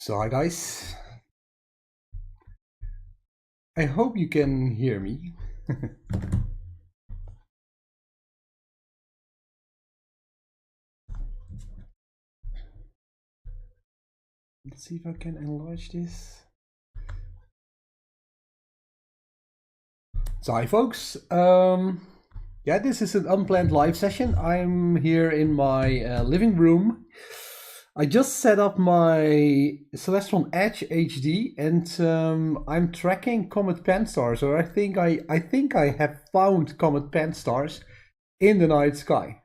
So hi guys, I hope you can hear me. Let's see if I can enlarge this. So hi folks, yeah, this is an unplanned live session. I'm here in my living room. I just set up my Celestron Edge HD and I'm tracking Comet Panstarrs, or I think I have found Comet Panstarrs in the night sky.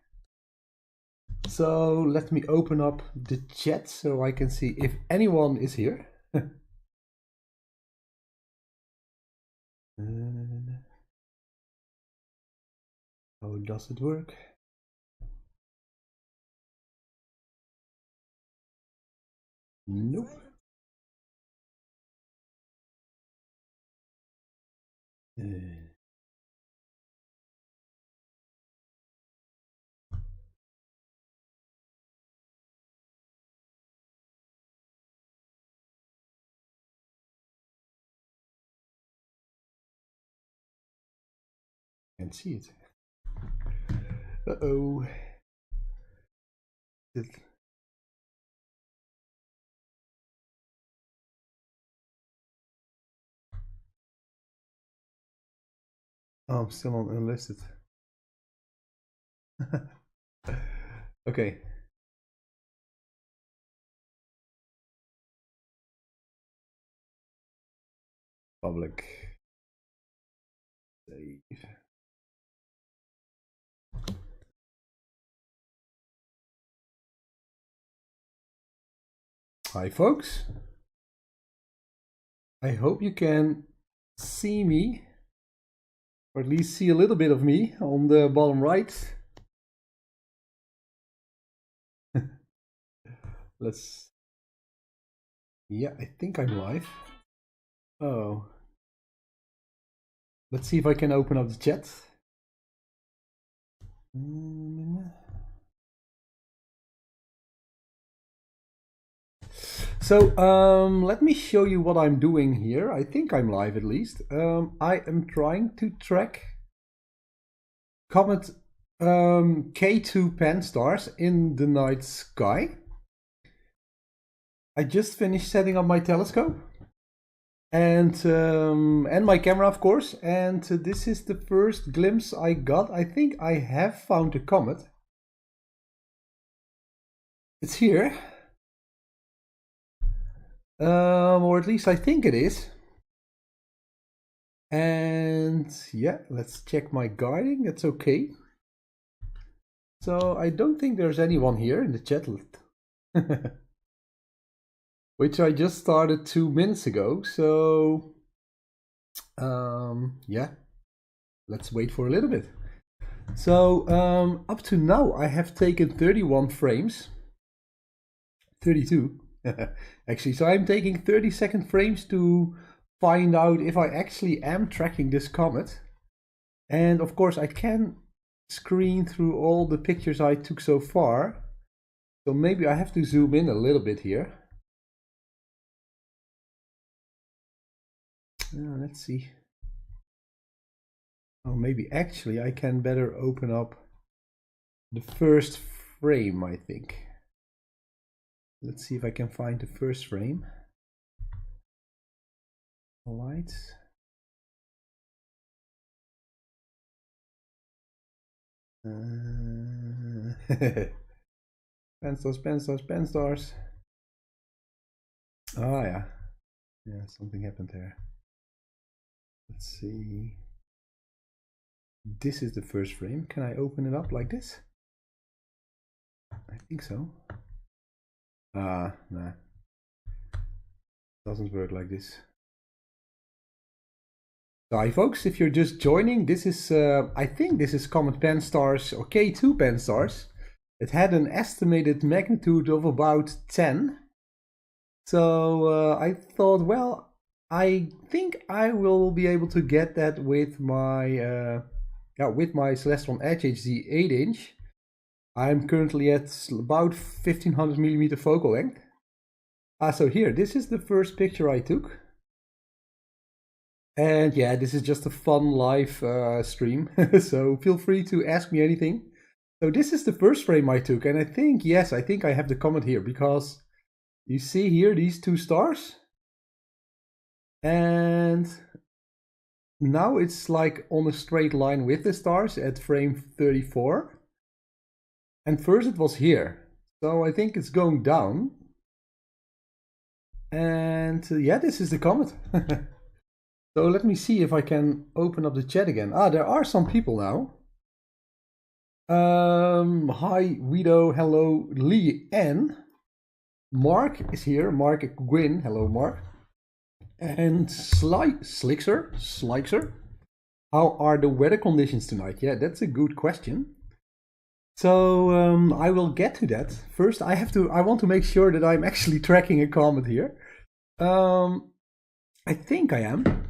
So let me open up the chat so I can see if anyone is here. How does it work? Nope. Can't see it. Uh-oh. Oh, I'm still on unlisted. Okay. Public. Save. Hi folks. I hope you can see me, or at least see a little bit of me on the bottom right. Let's... Yeah, I think I'm live. Oh. Let's see if I can open up the chat. So let me show you what I'm doing here. I think I'm live at least. I am trying to track Comet K2 Panstarrs in the night sky. I just finished setting up my telescope and my camera, of course. And this is the first glimpse I got. I think I have found a comet. It's here. Or at least I think it is. And yeah, let's check my guiding. That's okay. So I don't think there's anyone here in the chat, which I just started 2 minutes ago. So yeah, let's wait for a little bit. So up to now I have taken 31 frames, 32 actually. So I'm taking 30-second frames to find out if I actually am tracking this comet. And of course I can screen through all the pictures I took so far. So maybe I have to zoom in a little bit here. Let's see. Oh, maybe actually I can better open up the first frame, I think. Let's see if I can find the first frame. Lights. Panstarrs. Oh yeah. Yeah, something happened there. Let's see. This is the first frame. Can I open it up like this? I think so. Nah. Doesn't work like this. So hi folks, if you're just joining, this is, I think this is Comet Panstarrs, or K2 Panstarrs. It had an estimated magnitude of about 10. So I thought, well, I think I will be able to get that with my Celestron Edge HD 8-inch. I'm currently at about 1500 millimeter focal length. So here, this is the first picture I took. And yeah, this is just a fun live stream, so feel free to ask me anything. So this is the first frame I took, and I think, yes, I think I have the comet here, because you see here these two stars? And now it's like on a straight line with the stars at frame 34. And first it was here, so I think it's going down. And yeah, this is the comet. So let me see if I can open up the chat again. There are some people now. Hi, Wido, hello, Lee N. Mark is here, Mark Gwyn, hello Mark. And Slixer, how are the weather conditions tonight? Yeah, that's a good question. So I will get to that. First, I want to make sure that I'm actually tracking a comet here. I think I am.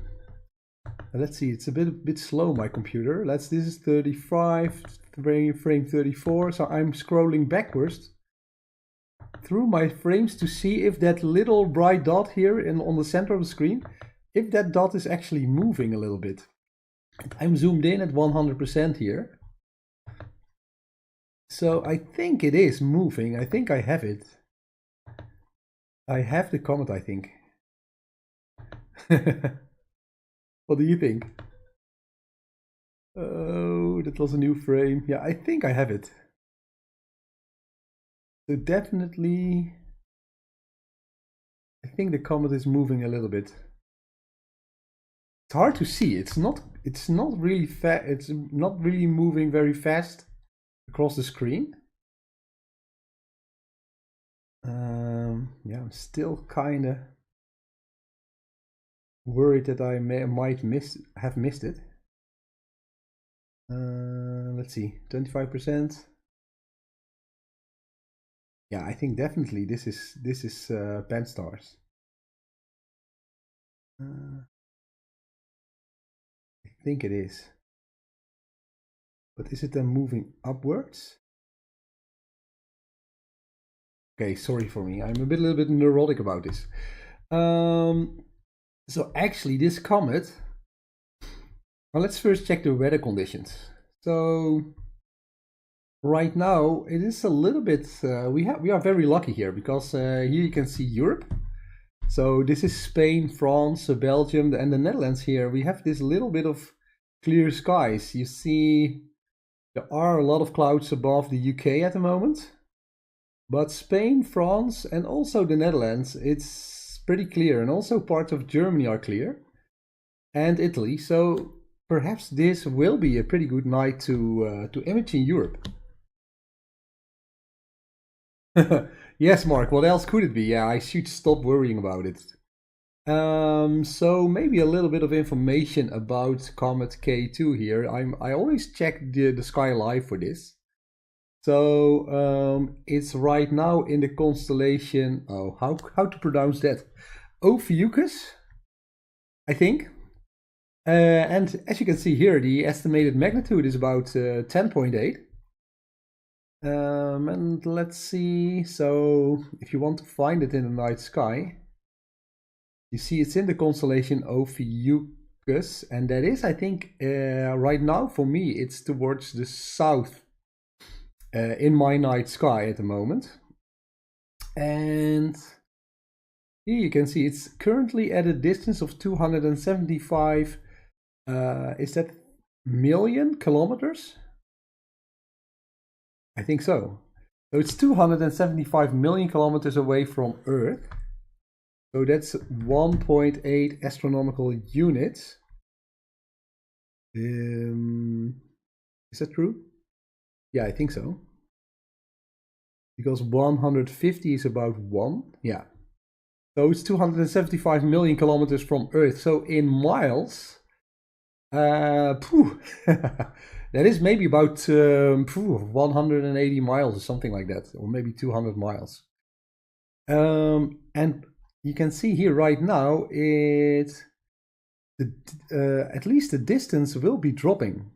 Let's see, it's a bit slow, my computer. This is 35, frame 34, so I'm scrolling backwards through my frames to see if that little bright dot here on the center of the screen, if that dot is actually moving a little bit. I'm zoomed in at 100% here. So I think it is moving. I think I have it. I have the comet, I think. What do you think? Oh, that was a new frame. Yeah, I think I have it. So definitely, I think the comet is moving a little bit. It's hard to see. It's not really fast. It's not really moving very fast across the screen. Yeah, I'm still kind of worried that I might have missed it. Let's see, 25%. Yeah, I think definitely this is Panstarrs. I think it is. But is it then moving upwards? Okay, sorry for me. I'm a little bit neurotic about this. So actually this comet, well, let's first check the weather conditions. So right now it is a little bit, we are very lucky here, because here you can see Europe. So this is Spain, France, Belgium, and the Netherlands here. We have this little bit of clear skies. You see there are a lot of clouds above the UK at the moment. But Spain, France, and also the Netherlands, it's pretty clear. And also parts of Germany are clear. And Italy. So perhaps this will be a pretty good night to image in Europe. Yes, Mark, what else could it be? Yeah, I should stop worrying about it. So maybe a little bit of information about Comet K2 here. I always check the sky live for this. So it's right now in the constellation, how to pronounce that? Ophiuchus, I think. And as you can see here, the estimated magnitude is about 10.8. And let's see, so if you want to find it in the night sky, you see it's in the constellation Ophiuchus, and that is, I think, right now for me, it's towards the south in my night sky at the moment. And here you can see it's currently at a distance of 275, is that million kilometers? I think so. So it's 275 million kilometers away from Earth. So that's 1.8 astronomical units. Is that true? Yeah, I think so. Because 150 is about 1. Yeah. So it's 275 million kilometers from Earth. So in miles, that is maybe about 180 miles or something like that, or maybe 200 miles. And you can see here right now, at least the distance will be dropping.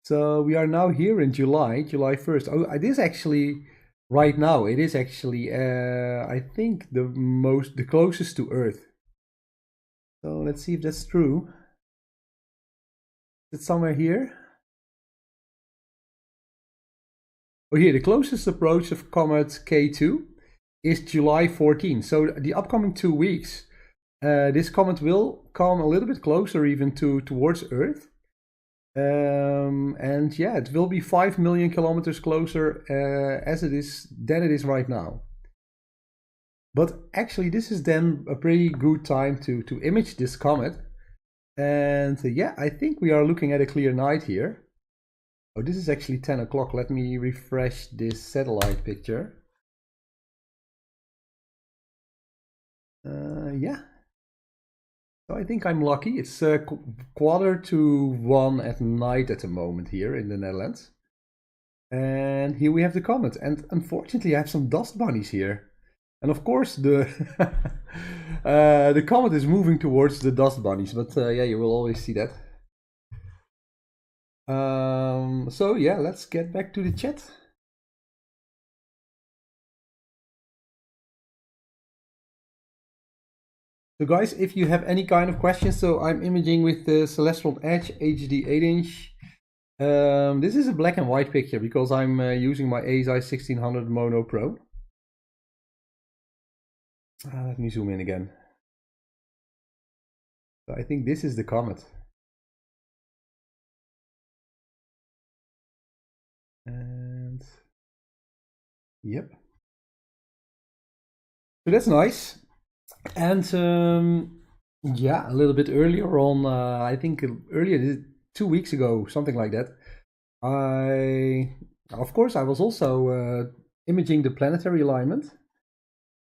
So we are now here in July 1st. Oh, it is actually right now it is actually, I think, the closest to Earth. So let's see if that's true. Is it somewhere here? Oh, here, the closest approach of Comet K2 is July 14. So the upcoming 2 weeks, this comet will come a little bit closer even towards Earth. And yeah, it will be 5 million kilometers closer than it is right now. But actually, this is then a pretty good time to image this comet. And yeah, I think we are looking at a clear night here. Oh, this is actually 10 o'clock. Let me refresh this satellite picture. Yeah. So I think I'm lucky. It's 1:45 at night at the moment here in the Netherlands. And here we have the comet. And unfortunately, I have some dust bunnies here. And of course, the the comet is moving towards the dust bunnies. But yeah, you will always see that. So yeah, let's get back to the chat. So guys, if you have any kind of questions, so I'm imaging with the Celestron Edge HD 8-inch. This is a black and white picture because I'm using my ASI 1600 Mono Pro. Let me zoom in again. So I think this is the comet. And yep. So that's nice. And yeah, a little bit earlier on, I think earlier 2 weeks ago, something like that. Of course, I was also imaging the planetary alignment,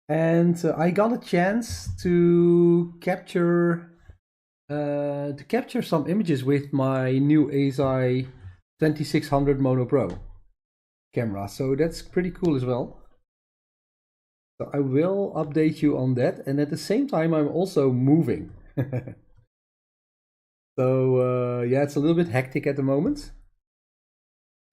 and I got a chance to capture some images with my new ASI 2600 Mono Pro camera. So that's pretty cool as well. So I will update you on that, and at the same time I'm also moving. So yeah, it's a little bit hectic at the moment.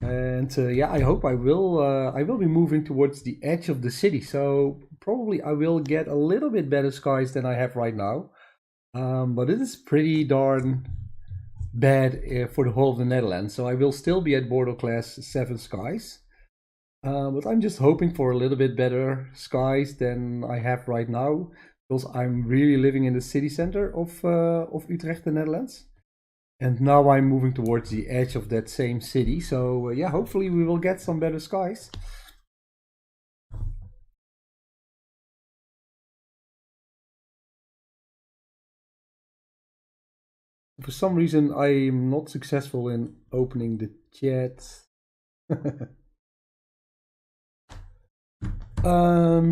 And yeah, I hope I will be moving towards the edge of the city. So probably I will get a little bit better skies than I have right now. But it is pretty darn bad for the whole of the Netherlands. So I will still be at Bordeaux class 7 skies. But I'm just hoping for a little bit better skies than I have right now, because I'm really living in the city center of Utrecht, the Netherlands. And now I'm moving towards the edge of that same city. So yeah, hopefully we will get some better skies. For some reason, I'm not successful in opening the chat.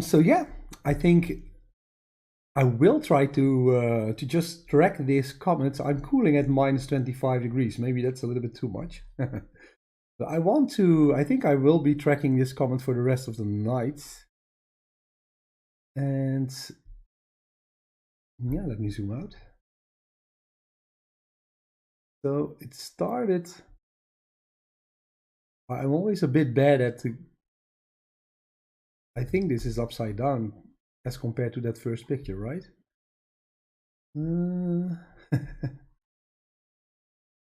So yeah, I think I will try to just track this comet. I'm cooling at minus 25 degrees. Maybe that's a little bit too much. But I think I will be tracking this comet for the rest of the night. And yeah, let me zoom out. So it started. I'm always a bit bad at I think this is upside down as compared to that first picture, right?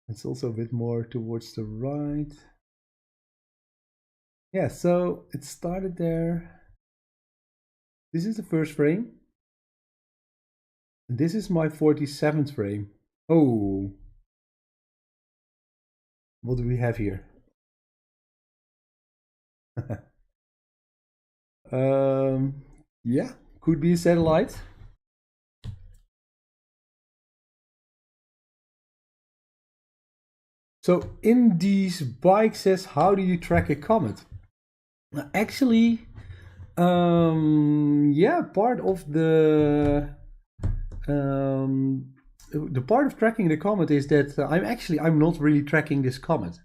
It's also a bit more towards the right. Yeah, so it started there. This is the first frame. This is my 47th frame. Oh, what do we have here? Yeah, could be a satellite. So in these bike says, how do you track a comet? Actually, yeah, part of the part of tracking the comet is that I'm not really tracking this comet.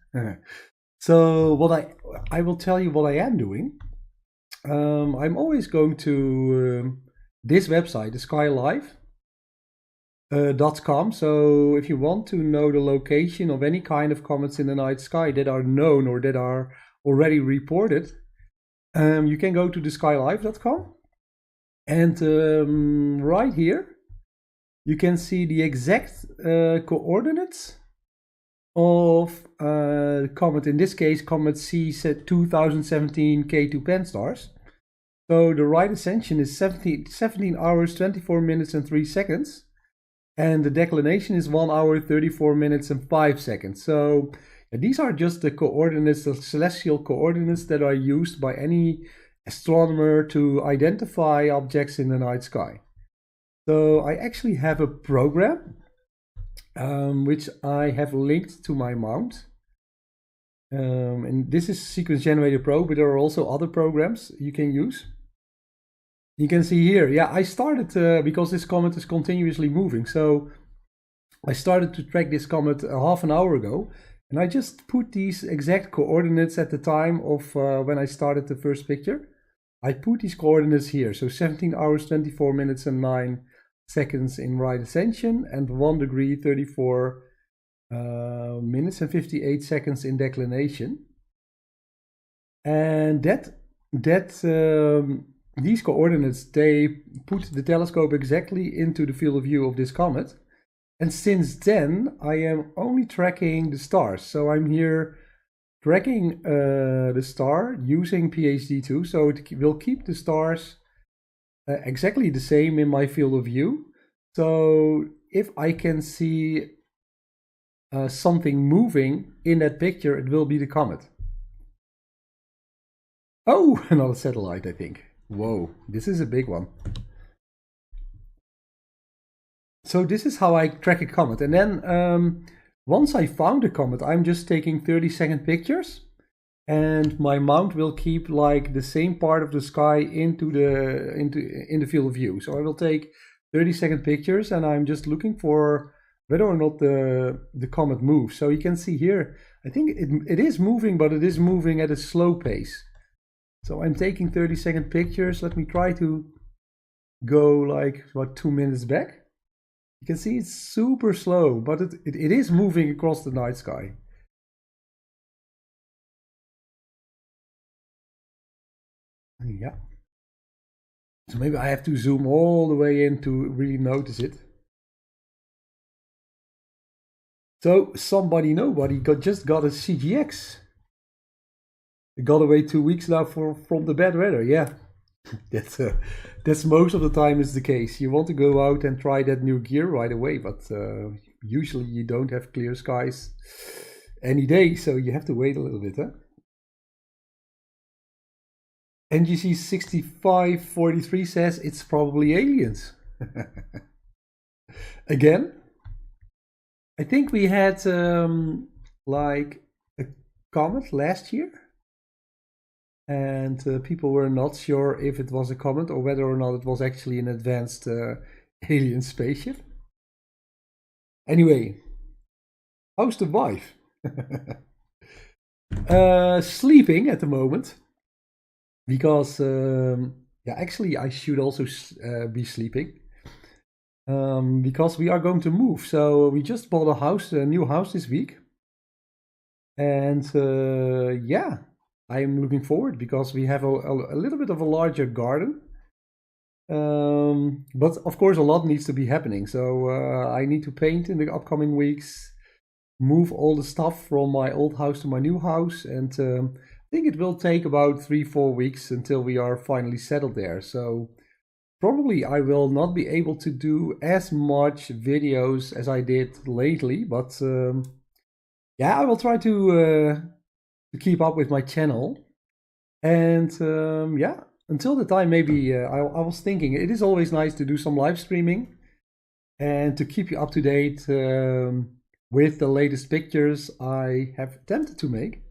So what I will tell you what I am doing. I'm always going to this website, the skylive.com. So if you want to know the location of any kind of comets in the night sky that are known or that are already reported, you can go to theskylive.com, and right here you can see the exact coordinates of Comet, in this case Comet C 2017 K2 Panstarrs. So the right ascension is 17 hours 24 minutes and 3 seconds, and the declination is 1 hour 34 minutes and 5 seconds. So these are just the coordinates, the celestial coordinates that are used by any astronomer to identify objects in the night sky. So I actually have a program which I have linked to my mount. And this is Sequence Generator Pro, but there are also other programs you can use. You can see here, yeah, I started, because this comet is continuously moving, so I started to track this comet half an hour ago, and I just put these exact coordinates at the time of when I started the first picture. I put these coordinates here, so 17 hours 24 minutes and 9 seconds in right ascension, and 1 degree 34 minutes and 58 seconds in declination. And these coordinates, they put the telescope exactly into the field of view of this comet. And since then, I am only tracking the stars. So I'm here tracking the star using PhD2. So it will keep the stars exactly the same in my field of view. So if I can see something moving in that picture, it will be the comet. Oh, another satellite, I think. Whoa, this is a big one. So this is how I track a comet. And then once I found a comet, I'm just taking 30-second pictures. And my mount will keep like the same part of the sky in the field of view. So I will take 30-second pictures, and I'm just looking for whether or not the comet moves. So you can see here, I think it is moving, but it is moving at a slow pace. So I'm taking 30-second pictures. Let me try to go like about 2 minutes back. You can see it's super slow, but it is moving across the night sky. Yeah. So maybe I have to zoom all the way in to really notice it. So nobody just got a CGX. It got away 2 weeks now from the bad weather. Yeah, that's most of the time is the case. You want to go out and try that new gear right away, but usually you don't have clear skies any day, so you have to wait a little bit, huh? NGC 6543 says it's probably aliens. Again, I think we had like a comet last year, and people were not sure if it was a comet or whether or not it was actually an advanced alien spaceship. Anyway, how's the wife? Sleeping at the moment. Because, yeah, actually I should also be sleeping. Because we are going to move. So we just bought a new house this week. And yeah, I'm looking forward because we have a little bit of a larger garden. But of course a lot needs to be happening. So I need to paint in the upcoming weeks, move all the stuff from my old house to my new house, and I think it will take about 3-4 weeks until we are finally settled there. So probably I will not be able to do as much videos as I did lately, but yeah, I will try to keep up with my channel. And yeah, until the time, maybe I was thinking it is always nice to do some live streaming and to keep you up to date with the latest pictures I have attempted to make.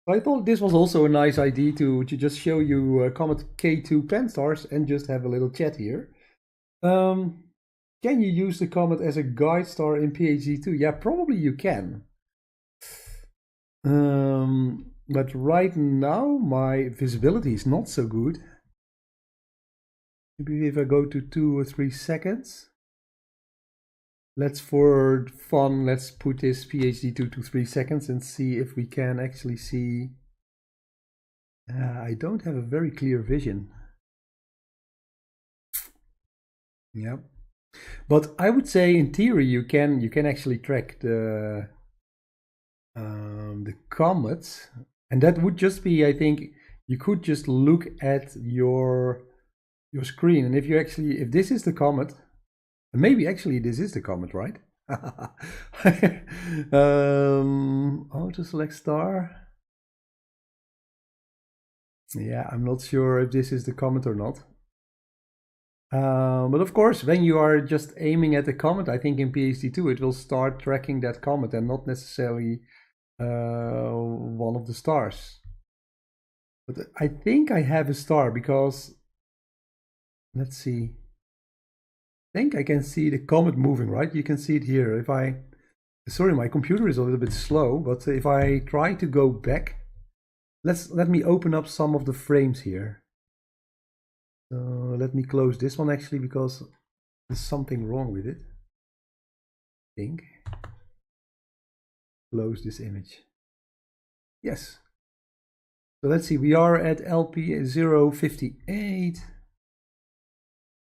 I thought this was also a nice idea to just show you Comet K2 Panstarrs and just have a little chat here. Can you use the Comet as a guide star in PhD2? Yeah, probably you can. But right now my visibility is not so good. Maybe if I go to 2 or 3 seconds. Let's, for fun, let's put this PhD2 to 3 seconds and see if we can actually see I don't have a very clear vision. Yeah, but I would say in theory you can actually track the comet, and that would just be, I think, you could just look at your screen, and if this is the comet, maybe actually this is the comet, right? Auto select star. Yeah, I'm not sure if this is the comet or not. But of course, when you are just aiming at the comet, I think in PSD2 it will start tracking that comet and not necessarily one of the stars. But I think I have a star because, let's see. I think I can see the comet moving, right? You can see it here. Sorry, my computer is a little bit slow, but if I try to go back, let me open up some of the frames here. So let me close this one actually, because there's something wrong with it. I think. Close this image. Yes. So let's see, we are at LP 058.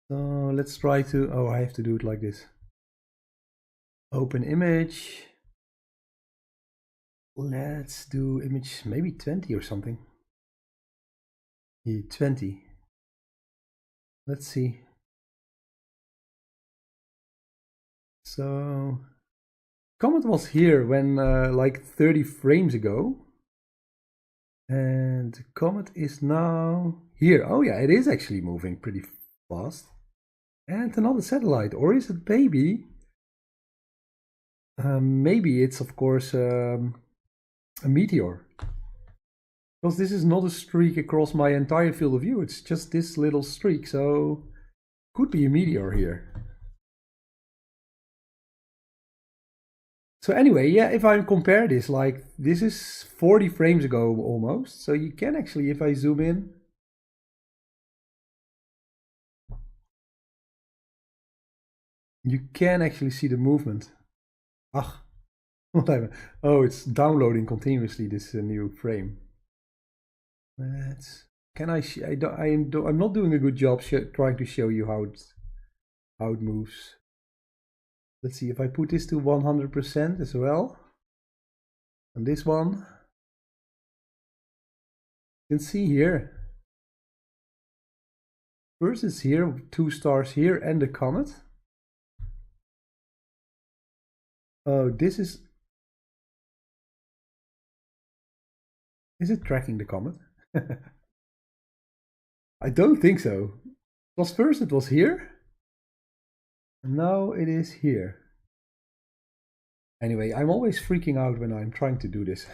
So let's try to, oh, I have to do it like this. Open image. Let's do image maybe 20 or something. 20. Let's see. So Comet was here when like 30 frames ago. And Comet is now here. Oh yeah, it is actually moving pretty fast. And another satellite, or is it maybe? Maybe it's of course a meteor. Because this is not a streak across my entire field of view, it's just this little streak, so could be a meteor here. So anyway, yeah, if I compare this, like this is 40 frames ago almost, so you can actually, if I zoom in, you can actually see the movement. Ah, whatever. Oh, it's downloading continuously, this new frame. Can I'm not doing a good job trying to show you how it moves. Let's see if I put this to 100% as well. And this one, you can see here. First it's here, 2 stars here, and the comet. Oh, this is it tracking the comet? I don't think so. Because first it was here, and now it is here. Anyway, I'm always freaking out when I'm trying to do this.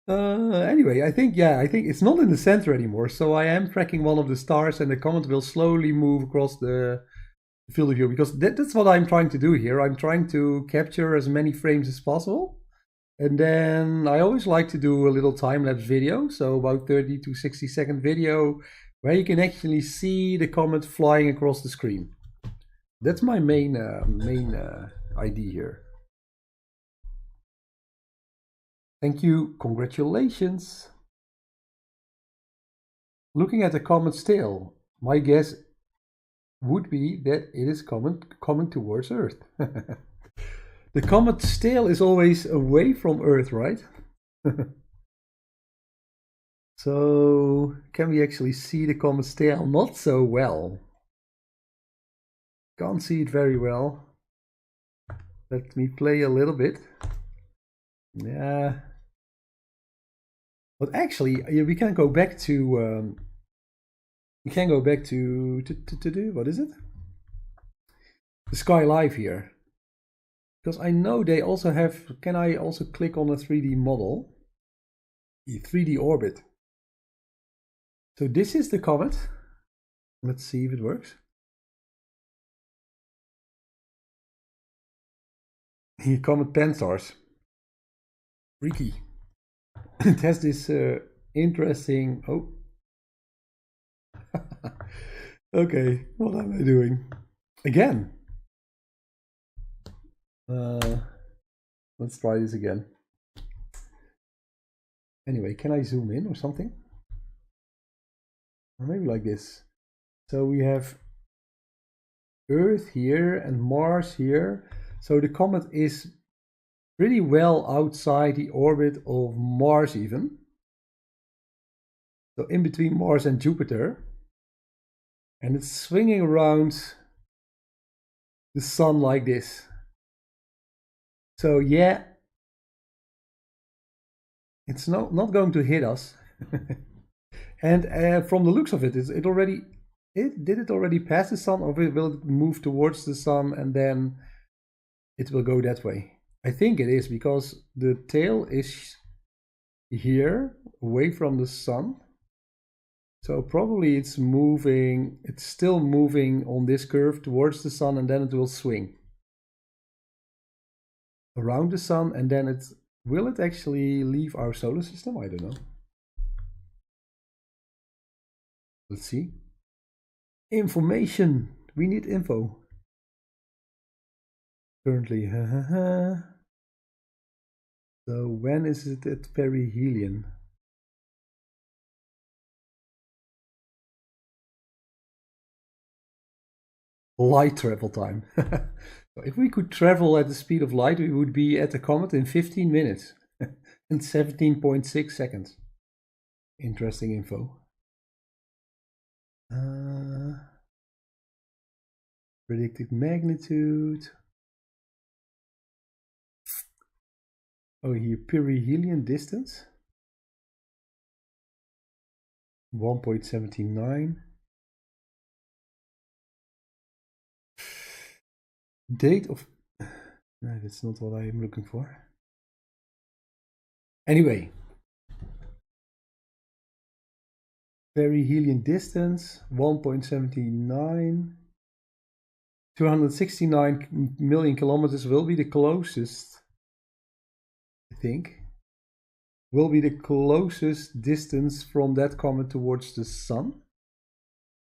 Anyway, I think it's not in the center anymore, so I am tracking one of the stars, and the comet will slowly move across the field of view, because that's what I'm trying to do here. I'm trying to capture as many frames as possible. And then I always like to do a little time-lapse video, so about 30 to 60-second video, where you can actually see the comet flying across the screen. That's my main idea here. Thank you, congratulations. Looking at the comet's tail, my guess would be that it is coming towards Earth. The comet's tail is always away from Earth, right? So, can we actually see the comet's tail? Not so well. Can't see it very well. Let me play a little bit. Yeah. But actually, we can go back to... what is it? The Sky Live here. Because I know they also have... Can I also click on a 3D model? The 3D orbit. So this is the comet. Let's see if it works. Comet Panstarrs. Freaky. It has this interesting... Oh. Okay, what am I doing? Again. Let's try this again. Anyway, can I zoom in or something? Or maybe like this. So we have Earth here and Mars here. So the comet is pretty well outside the orbit of Mars even. So in between Mars and Jupiter. And it's swinging around the sun like this. So yeah, it's not going to hit us. And from the looks of it, did it already pass the sun, or will it move towards the sun and then it will go that way? I think it is, because the tail is here away from the sun. So probably it's still moving on this curve towards the sun, and then it will swing around the sun, and then will it actually leave our solar system? I don't know. Let's see. Information. We need info. Currently. So when is it at perihelion? Light travel time. If we could travel at the speed of light, we would be at the comet in 15 minutes and 17.6 seconds. Interesting info. Predicted magnitude. Oh, here, perihelion distance. 1.79. Date of... No, that's not what I am looking for. Anyway. Perihelion distance, 1.79. 269 million kilometers will be the closest, I think. Will be the closest distance from that comet towards the sun.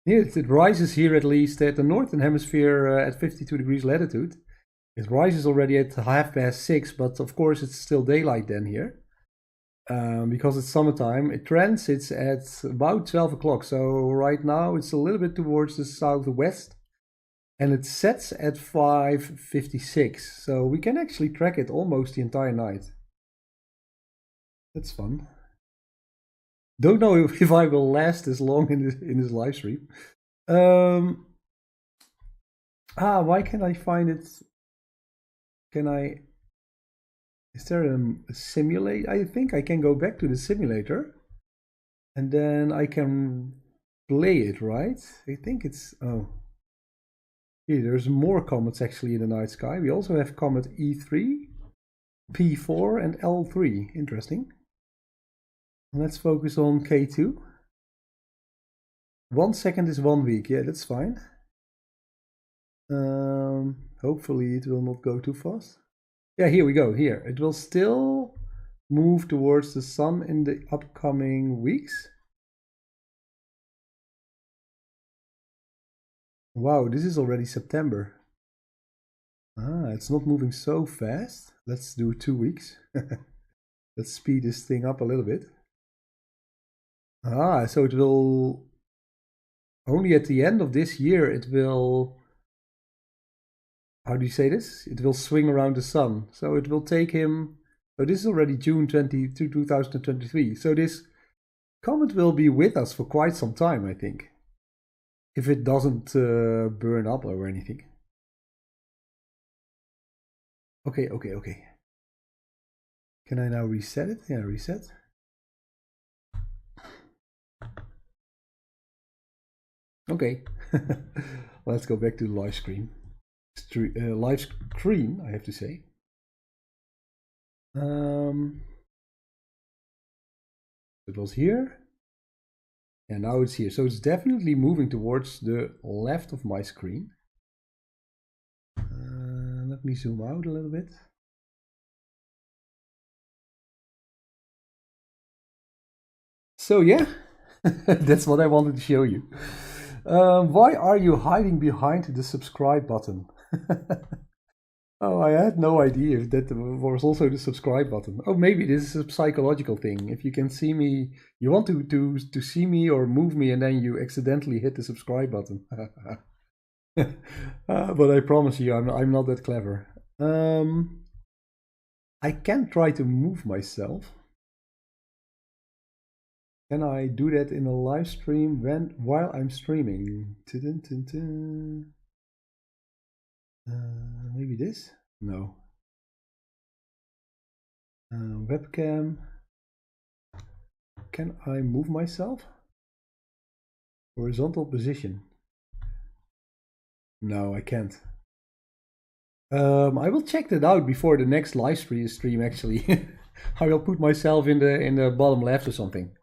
Yes, it rises here at least at the northern hemisphere at 52 degrees latitude. It rises already at 6:30, but of course it's still daylight then here. Because it's summertime. It transits at about 12 o'clock. So right now it's a little bit towards the southwest. And it sets at 5:56. So we can actually track it almost the entire night. That's fun. Don't know if I will last this long in this live stream. Why can't I find it? Is there a simulate? I think I can go back to the simulator. And then I can play it, right? I think it's... Oh. Here, there's more comets actually in the night sky. We also have comet E3, P4 and L3. Interesting. Let's focus on K2. 1 second is 1 week. Yeah, that's fine. Hopefully it will not go too fast. Yeah, here we go. Here, it will still move towards the sun in the upcoming weeks. Wow, this is already September. It's not moving so fast. Let's do 2 weeks. Let's speed this thing up a little bit. So it will... Only at the end of this year it will... How do you say this? It will swing around the sun. So it will take him... So this is already June 22, 2023. So this comet will be with us for quite some time, I think. If it doesn't burn up or anything. Okay. Can I now reset it? Yeah, reset. Okay. Let's go back to the live screen. Live screen, I have to say. It was here. And now it's here. So it's definitely moving towards the left of my screen. Let me zoom out a little bit. So yeah, that's what I wanted to show you. Why are you hiding behind the subscribe button? Oh, I had no idea if that was also the subscribe button. Oh, maybe this is a psychological thing. If you can see me, you want to see me or move me, and then you accidentally hit the subscribe button. But I promise you, I'm not that clever. I can try to move myself. Can I do that in a live stream while I'm streaming? Maybe this? No. Webcam. Can I move myself? Horizontal position. No, I can't. I will check that out before the next live stream actually. I will put myself in the bottom left or something.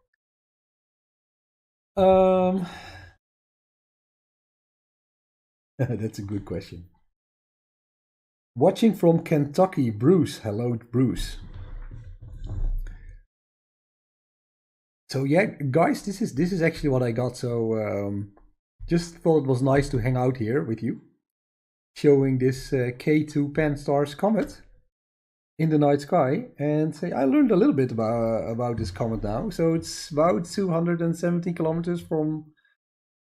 That's a good question. Watching from Kentucky, Bruce. Hello, Bruce. So yeah, guys, this is actually what I got. So just thought it was nice to hang out here with you, showing this K2 Panstarrs comet in the night sky. And I learned a little bit about this comet now. So it's about 270 kilometers from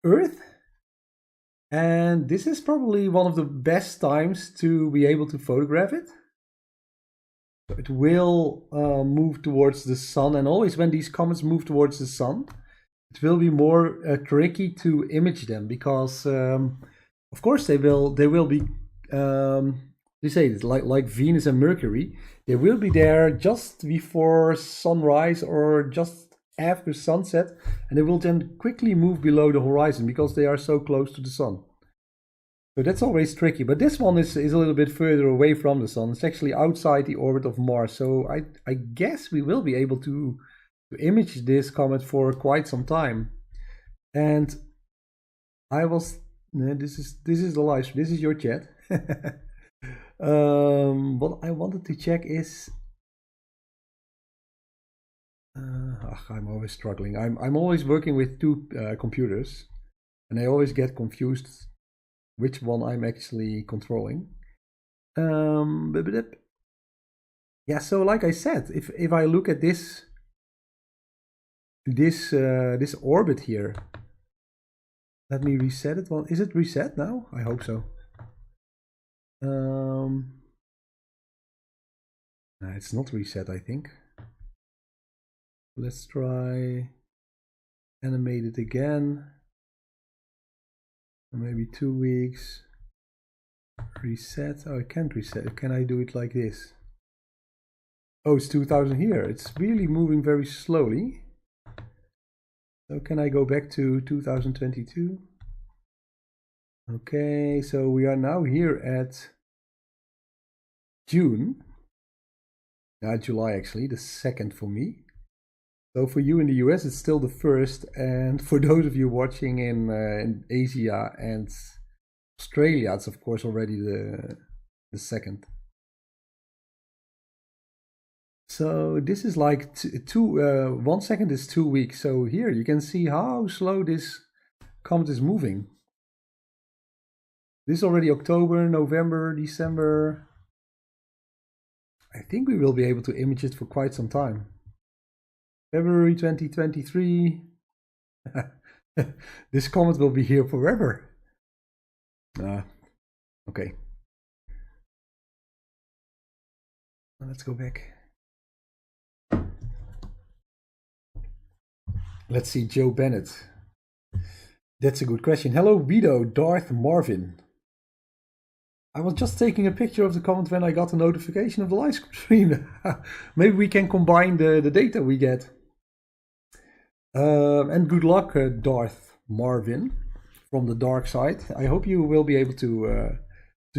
Earth. And this is probably one of the best times to be able to photograph it. It will move towards the sun, and always when these comets move towards the sun, it will be more tricky to image them because, of course, they will be. They say it's like Venus and Mercury. They will be there just before sunrise or just after sunset, and they will then quickly move below the horizon because they are so close to the sun. So that's always tricky, but this one is a little bit further away from the sun. It's actually outside the orbit of Mars, so I guess we will be able to image this comet for quite some time. And this is the live stream. This is your chat. What I wanted to check is I'm always struggling. I'm always working with two computers, and I always get confused which one I'm actually controlling. Yeah, so like I said, if I look at this orbit here, let me reset it. Well, is it reset now? I hope so. No, it's not reset, I think. Let's try animate it again. Maybe 2 weeks. Reset. Oh, I can't reset. Can I do it like this? Oh, it's 2000 here. It's really moving very slowly. So can I go back to 2022? Okay, so we are now here at June. July actually, the 2nd for me. So for you in the US, it's still the 1st, and for those of you watching in Asia and Australia, it's of course already the 2nd. So this is like 1 second is 2 weeks. So here you can see how slow this comet is moving. This is already October, November, December. I think we will be able to image it for quite some time. February 2023. This comet will be here forever. Okay. Let's go back. Let's see, Joe Bennett. That's a good question. Hello, Wido, Darth Marvin. I was just taking a picture of the comet when I got a notification of the live stream. Maybe we can combine the data we get. And good luck, Darth Marvin, from the dark side. I hope you will be able to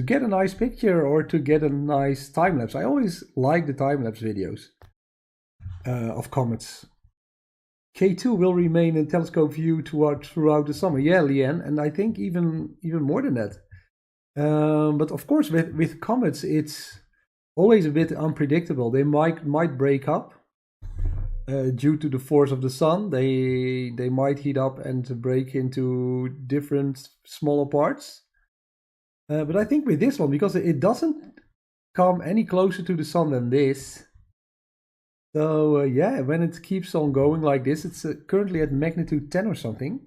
get a nice picture or to get a nice time lapse. I always like the time lapse videos of comets. K2 will remain in telescope view throughout the summer. Yeah, Leanne, and I think even more than that. But of course, with comets, it's always a bit unpredictable. They might break up due to the force of the sun. They might heat up and break into different smaller parts. But I think with this one, because it doesn't come any closer to the sun than this. So yeah, when it keeps on going like this, it's currently at magnitude 10 or something.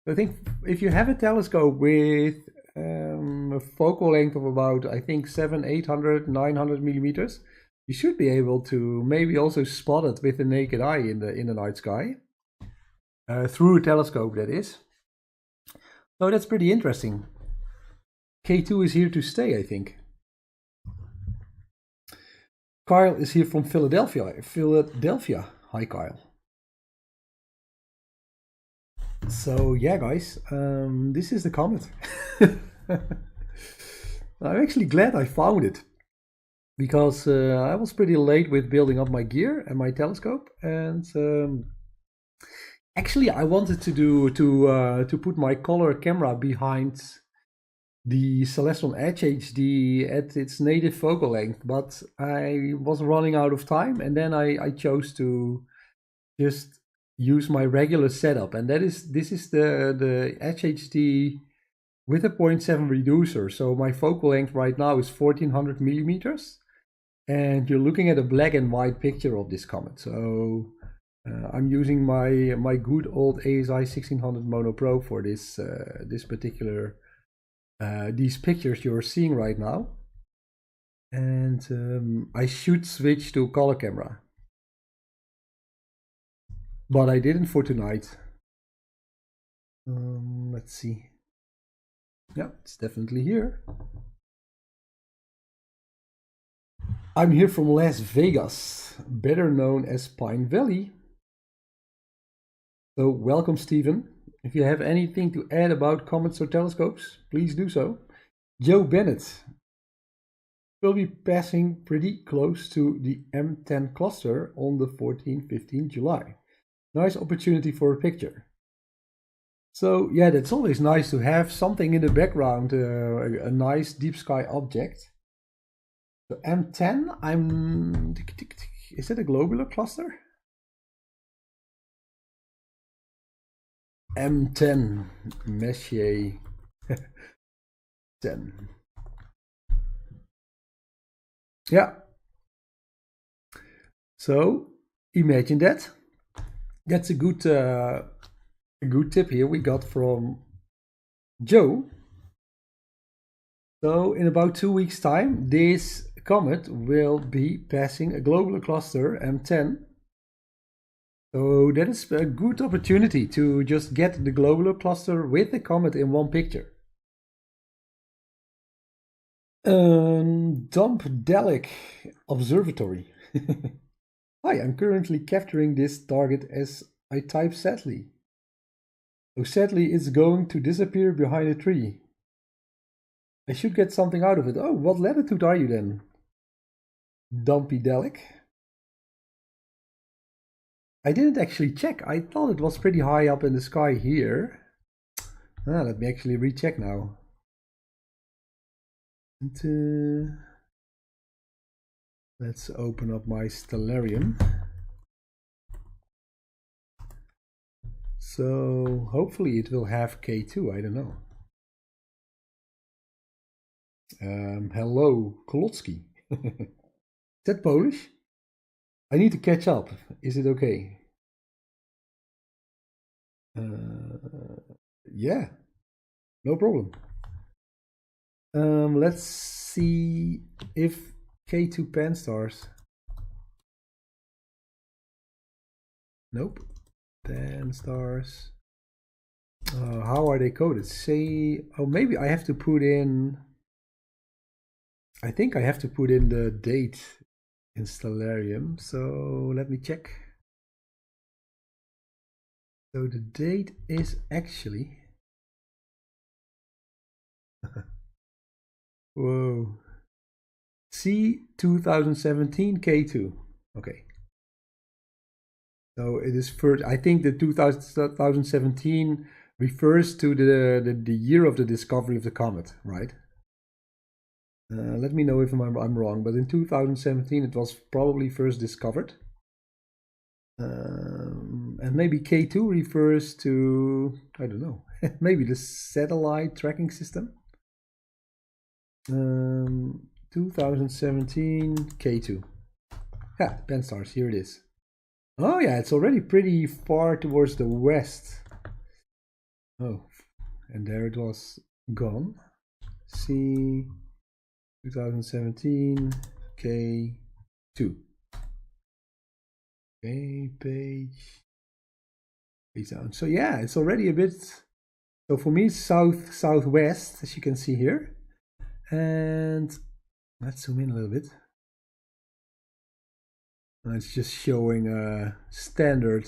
So I think if you have a telescope with a focal length of about, I think 700, 800, 900 millimeters, you should be able to maybe also spot it with the naked eye in the night sky. Through a telescope, that is. So that's pretty interesting. K2 is here to stay, I think. Kyle is here from Philadelphia. Hi, Kyle. So yeah, guys, this is the comet. I'm actually glad I found it, because I was pretty late with building up my gear and my telescope, and actually I wanted to put my color camera behind the Celestron Edge HD at its native focal length, but I was running out of time, and then I chose to just use my regular setup, and this is the Edge HD with a 0.7 reducer. So my focal length right now is 1400 millimeters, and you're looking at a black and white picture of this comet. So I'm using my good old ASI 1600 monoprobe for this particular these pictures you're seeing right now, and I should switch to color camera, but I didn't for tonight. Let's see. Yeah, it's definitely here. I'm here from Las Vegas, better known as Pine Valley. So welcome, Stephen. If you have anything to add about comets or telescopes, please do so. Joe Bennett will be passing pretty close to the M10 cluster on the 14-15 July. Nice opportunity for a picture. So yeah, that's always nice to have something in the background, a nice deep sky object. So M10, is it a globular cluster? M10, Messier 10. Yeah. So imagine that. That's a good tip here we got from Joe. So in about 2 weeks' time, this comet will be passing a globular cluster M10. So that is a good opportunity to just get the globular cluster with the comet in one picture. Dumpdelic Observatory. Hi, I'm currently capturing this target as I type sadly. So sadly it's going to disappear behind a tree. I should get something out of it. Oh, what latitude are you then? Dumpdelic. I didn't actually check. I thought it was pretty high up in the sky here. Let me actually recheck now. And, let's open up my stellarium. So hopefully it will have K2, I don't know. Hello, Kolotsky. Is that Polish? I need to catch up. Is it okay? Yeah, no problem. Let's see if K2 Panstarrs. Nope. Panstarrs. How are they coded? Say, oh, maybe I have to put in. I think I have to put in the date in Stellarium. So let me check. So the date is actually. Whoa. C 2017 K2. Okay. So it is first. I think the 2017 refers to the year of the discovery of the comet, right? Let me know if I'm wrong, but in 2017 it was probably first discovered. And maybe K2 refers to, I don't know, maybe the satellite tracking system. 2017 K2. Yeah, Panstarrs, here it is. Oh yeah, it's already pretty far towards the west. Oh, and there it was gone. See, 2017 K2. Okay, page down. So yeah, it's already a bit. So for me, it's southwest, as you can see here. And let's zoom in a little bit. It's just showing a standard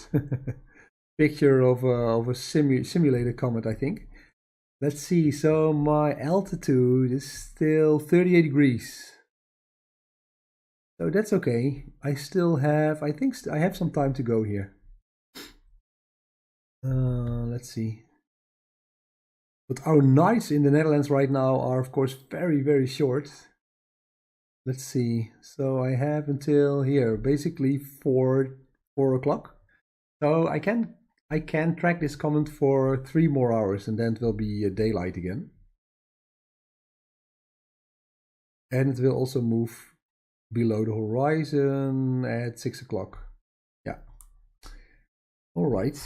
picture of a simulated comet, I think. Let's see. So my altitude is still 38 degrees. So that's okay. I still have, I think I have some time to go here. Let's see. But our nights in the Netherlands right now are, of course, very, very short. Let's see. So I have until here, basically 4 o'clock. So I can track this comet for 3 more hours, and then it will be daylight again. And it will also move below the horizon at 6 o'clock. Yeah. All right.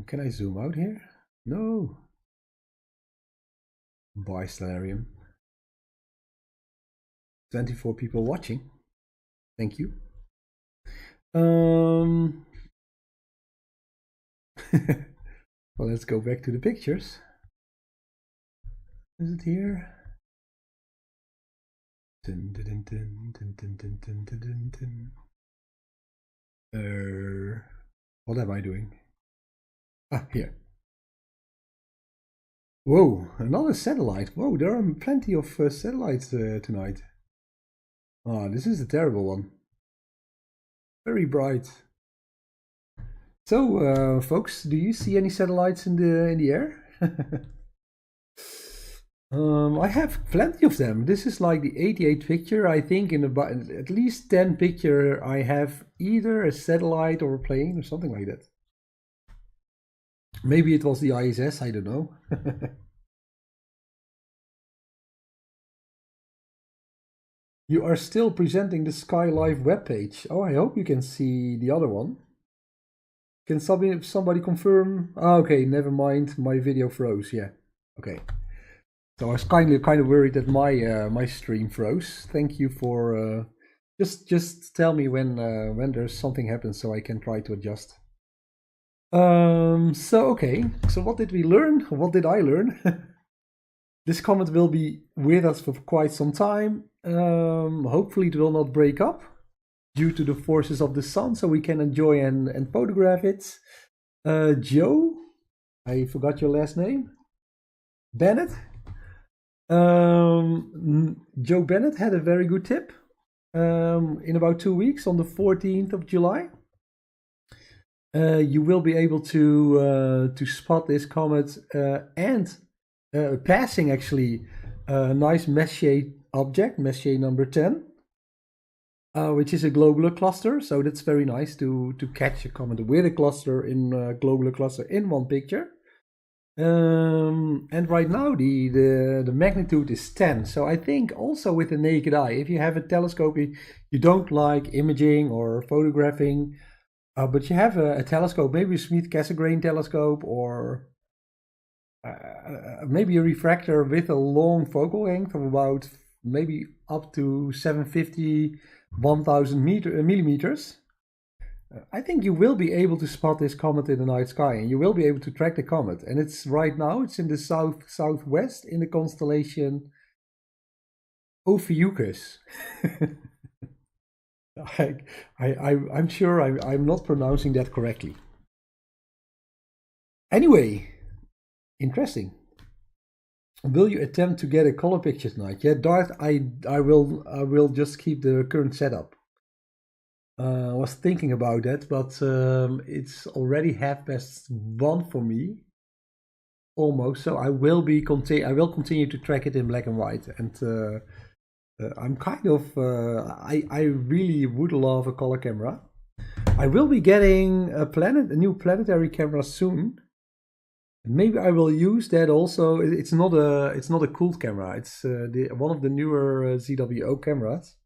Can I zoom out here? No. Bye, Stellarium. 24 people watching. Thank you. Well, let's go back to the pictures. Is it here? Dun, dun, dun, dun, dun, dun, dun, dun, dun, dun. What am I doing? Ah, here. Whoa, another satellite. Whoa, there are plenty of satellites tonight. Ah, this is a terrible one. Very bright. So, folks, do you see any satellites in the air? I have plenty of them. This is like the 88th picture. I think in about at least 10 picture I have either a satellite or a plane or something like that. Maybe it was the ISS, I don't know. You are still presenting the Sky Live webpage. Oh, I hope you can see the other one. Can somebody confirm? Oh, okay, never mind. My video froze. Yeah. Okay. So I was kind of worried that my stream froze. Thank you for just tell me when there's something happens so I can try to adjust. So okay. So what did we learn? What did I learn? This comet will be with us for quite some time. Hopefully it will not break up due to the forces of the sun, so we can enjoy and photograph it. Joe, I forgot your last name. Bennett. Joe Bennett had a very good tip. In about 2 weeks, on the 14th of July, you will be able to spot this comet and passing actually a nice Messier object, Messier number 10, which is a globular cluster. So that's very nice to catch a comet with a cluster in a globular cluster in one picture. And right now the magnitude is 10. So I think also with the naked eye, if you have a telescope, you don't like imaging or photographing, but you have a telescope, maybe a Smith-Cassegrain telescope, or maybe a refractor with a long focal length of about maybe up to 750, 1000 millimeters. I think you will be able to spot this comet in the night sky, and you will be able to track the comet. And it's right now, it's in the southwest in the constellation Ophiuchus. I'm sure I'm not pronouncing that correctly. Anyway, interesting. Will you attempt to get a color picture tonight? Yeah, Dart, I will just keep the current setup. I was thinking about that, but it's already 1:30 for me, almost. So I will continue to track it in black and white, and I'm kind of I really would love a color camera. I will be getting a new planetary camera soon. Maybe I will use that also. It's not a cooled camera. It's one of the newer ZWO cameras.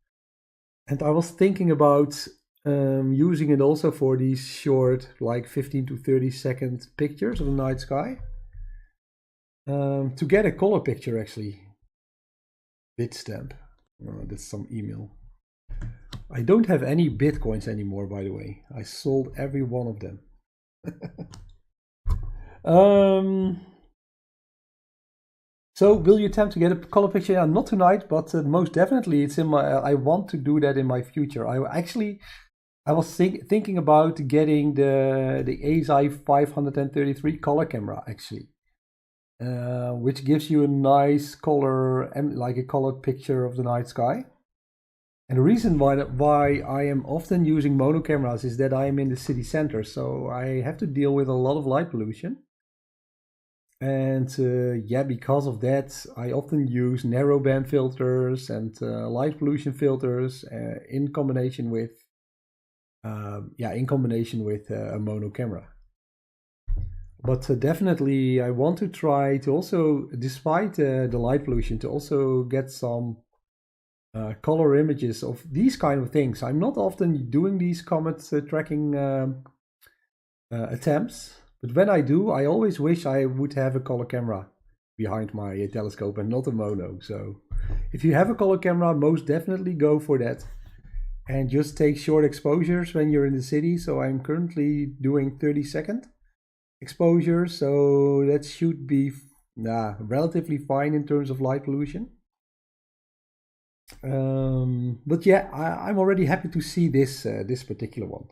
And I was thinking about using it also for these short, like 15 to 30-second pictures of the night sky. To get a color picture, actually. Bitstamp. Oh, that's some email. I don't have any bitcoins anymore, by the way. I sold every one of them. So will you attempt to get a color picture? Yeah, not tonight, but most definitely it's in my. I want to do that in my future. I was thinking about getting the ASI 533 color camera actually, which gives you a nice color, like a colored picture of the night sky. And the reason why I am often using mono cameras is that I am in the city center, so I have to deal with a lot of light pollution. And yeah, because of that, I often use narrowband filters and light pollution filters in combination with a mono camera. But definitely, I want to try to also, despite the light pollution, to also get some color images of these kind of things. I'm not often doing these comet tracking attempts, but when I do, I always wish I would have a color camera behind my telescope and not a mono. So if you have a color camera, most definitely go for that. And just take short exposures when you're in the city. So I'm currently doing 30-second exposures, so that should be relatively fine in terms of light pollution. But yeah, I'm already happy to see this particular one.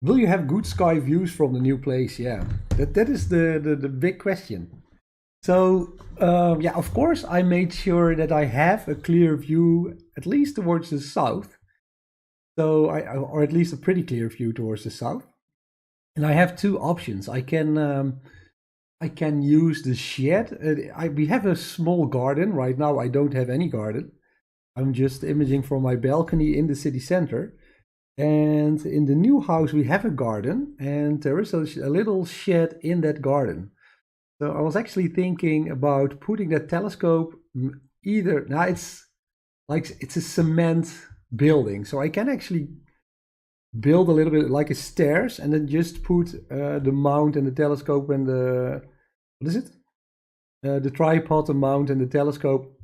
Will you have good sky views from the new place? Yeah, that is the big question. So yeah, of course, I made sure that I have a clear view, at least towards the south. So or at least a pretty clear view towards the south. And I have two options. I can use the shed. We have a small garden right now. I don't have any garden. I'm just imaging from my balcony in the city center. And in the new house, we have a garden, and there is a little shed in that garden. So I was actually thinking about putting that telescope either. Now it's a cement building, so I can actually build a little bit like a stairs, and then just put the mount and the telescope and the the tripod, the mount, and the telescope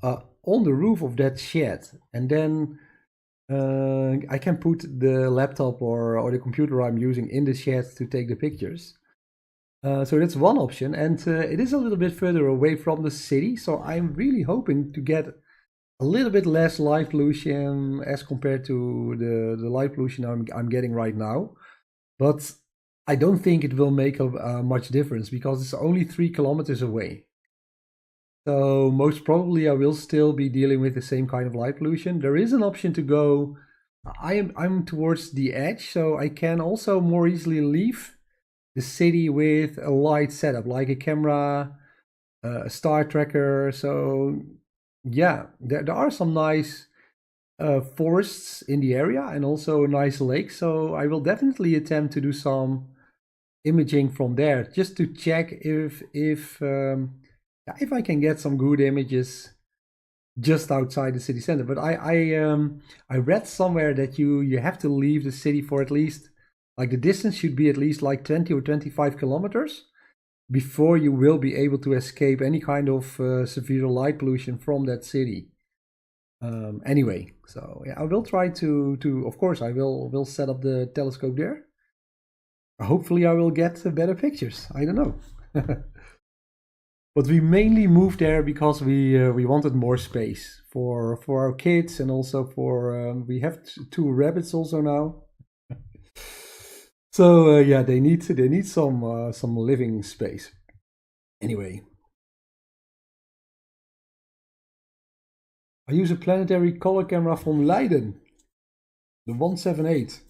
on the roof of that shed, and then I can put the laptop or the computer I'm using in the shed to take the pictures. So that's one option, and it is a little bit further away from the city, so I'm really hoping to get a little bit less light pollution as compared to the light pollution I'm getting right now. But I don't think it will make much difference because it's only 3 kilometers away. So most probably I will still be dealing with the same kind of light pollution. There is an option to go. I'm towards the edge, so I can also more easily leave the city with a light setup, like a camera, a star tracker. So yeah, there are some nice forests in the area and also a nice lake. So I will definitely attempt to do some imaging from there just to check if I can get some good images just outside the city center. But I read somewhere that you have to leave the city for at least, like, the distance should be at least like 20 or 25 kilometers before you will be able to escape any kind of severe light pollution from that city. Anyway, so yeah, I will try to of course I will set up the telescope there. Hopefully I will get better pictures. I don't know. But we mainly moved there because we wanted more space for our kids, and also for we have 2 rabbits also now. So yeah, they need some living space. Anyway, I use a planetary color camera from Leiden, the 178.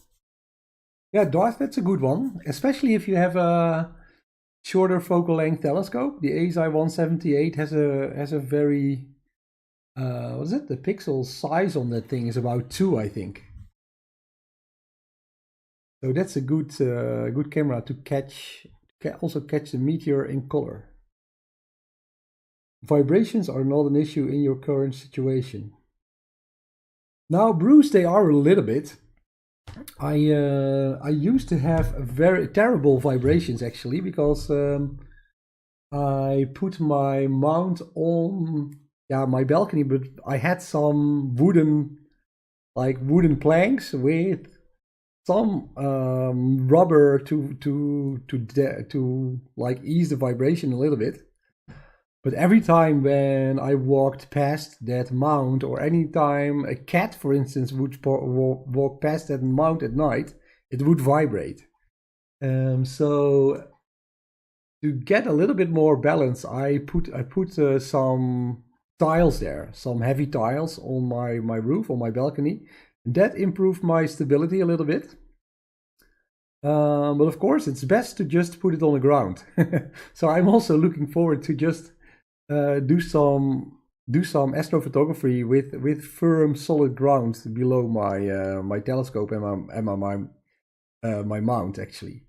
Yeah, Darth, that's a good one, especially if you have a shorter focal length telescope. The ASI 178 has a very what is it? The pixel size on that thing is about 2, I think. So that's a good good camera to also catch the meteor in color. Vibrations are not an issue in your current situation. Now, Bruce, they are a little bit. I used to have very terrible vibrations actually, because I put my mount on my balcony, but I had some wooden planks with some rubber to like ease the vibration a little bit. But every time when I walked past that mount, or any time a cat, for instance, would walk past that mount at night, it would vibrate. So to get a little bit more balance, I put some tiles there, some heavy tiles on my roof, on my balcony. That improved my stability a little bit. But of course, it's best to just put it on the ground. So I'm also looking forward to just do some astrophotography with firm, solid ground below my my telescope and my mount actually.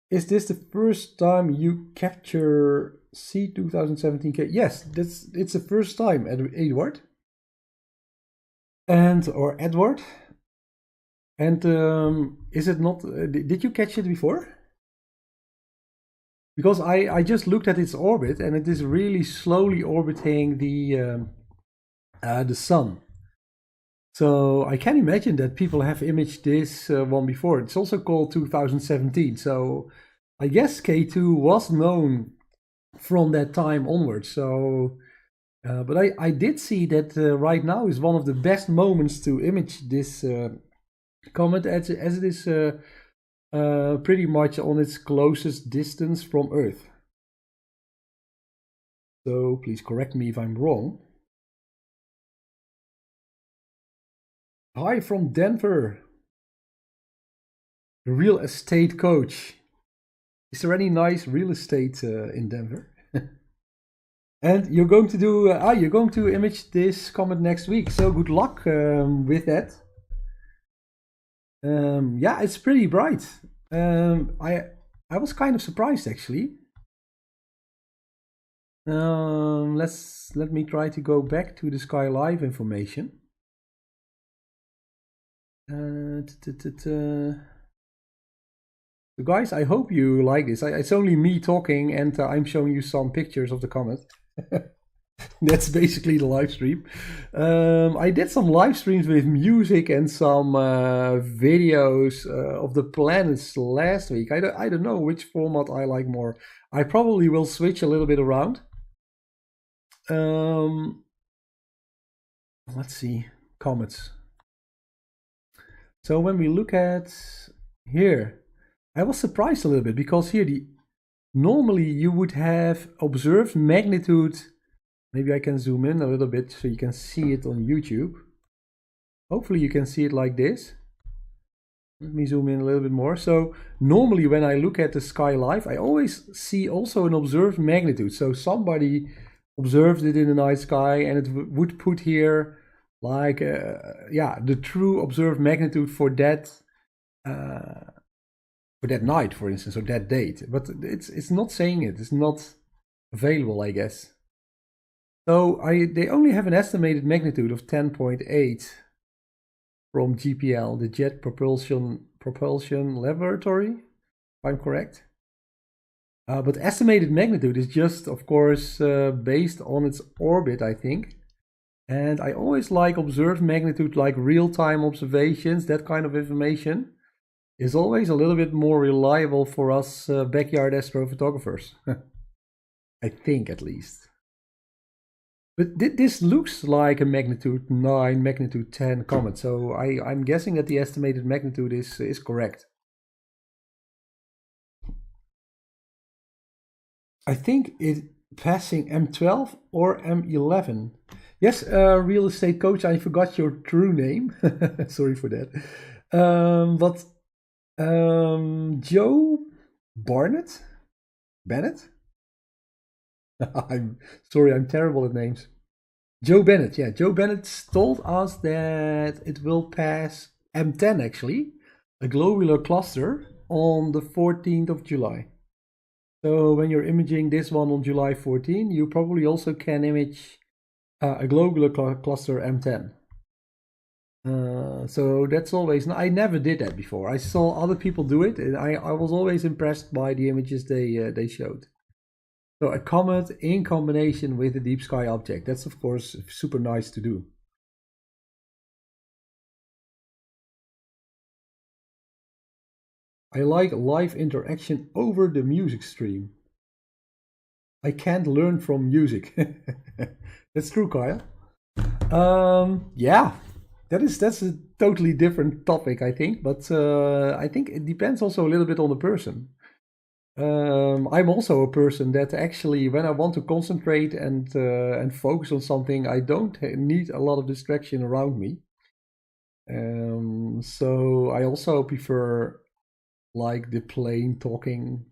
Is this the first time you capture C2017K? Yes, it's the first time, Edward. Or Edward. And is it not? Did you catch it before? Because I just looked at its orbit, and it is really slowly orbiting the sun. So I can imagine that people have imaged this one before. It's also called 2017. So I guess K2 was known from that time onwards. So, but I did see that right now is one of the best moments to image this comet, as it is pretty much on its closest distance from Earth. So please correct me if I'm wrong. Hi from Denver. The real estate coach. Is there any nice real estate in Denver? And you're going to do you're going to image this comet next week. So good luck with that. Yeah, it's pretty bright. I was kind of surprised actually. Let me try to go back to the Sky Live information. So guys, I hope you like this. It's only me talking, and I'm showing you some pictures of the comet. That's basically the live stream. I did some live streams with music and some videos of the planets last week. I don't know which format I like more. I probably will switch a little bit around. Let's see, comets. So when we look at here, I was surprised a little bit, because here normally you would have observed magnitude. Maybe I can zoom in a little bit so you can see it on YouTube. Hopefully you can see it like this. Let me zoom in a little bit more. So normally when I look at the Sky Live, I always see also an observed magnitude. So somebody observed it in the night sky, and it would put here like the true observed magnitude for that night, for instance, or that date. But it's not saying it. It's not available, I guess. So they only have an estimated magnitude of 10.8 from GPL, the Jet Propulsion Laboratory, if I'm correct. But estimated magnitude is just, of course, based on its orbit, I think. And I always like observed magnitude, like real-time observations. That kind of information is always a little bit more reliable for us backyard astrophotographers. I think, at least. But this looks like a magnitude 9, magnitude 10 comet, so I'm guessing that the estimated magnitude is correct. I think it passing M12 or M11. Yes, real estate coach, I forgot your true name. Sorry for that. But Joe Barnett? Bennett? I'm sorry, I'm terrible at names. Joe Bennett, yeah. Joe Bennett told us that it will pass M10 actually, a globular cluster, on the 14th of July. So when you're imaging this one on July 14, you probably also can image a globular cluster M10. So that's always, I never did that before. I saw other people do it, and I was always impressed by the images they showed. So a comet in combination with a deep sky object. That's of course super nice to do. I like live interaction over the music stream. I can't learn from music. That's true, Kyle. Yeah, that's a totally different topic, I think. But I think it depends also a little bit on the person. I'm also a person that actually, when I want to concentrate and focus on something, I don't need a lot of distraction around me. So I also prefer like the plain talking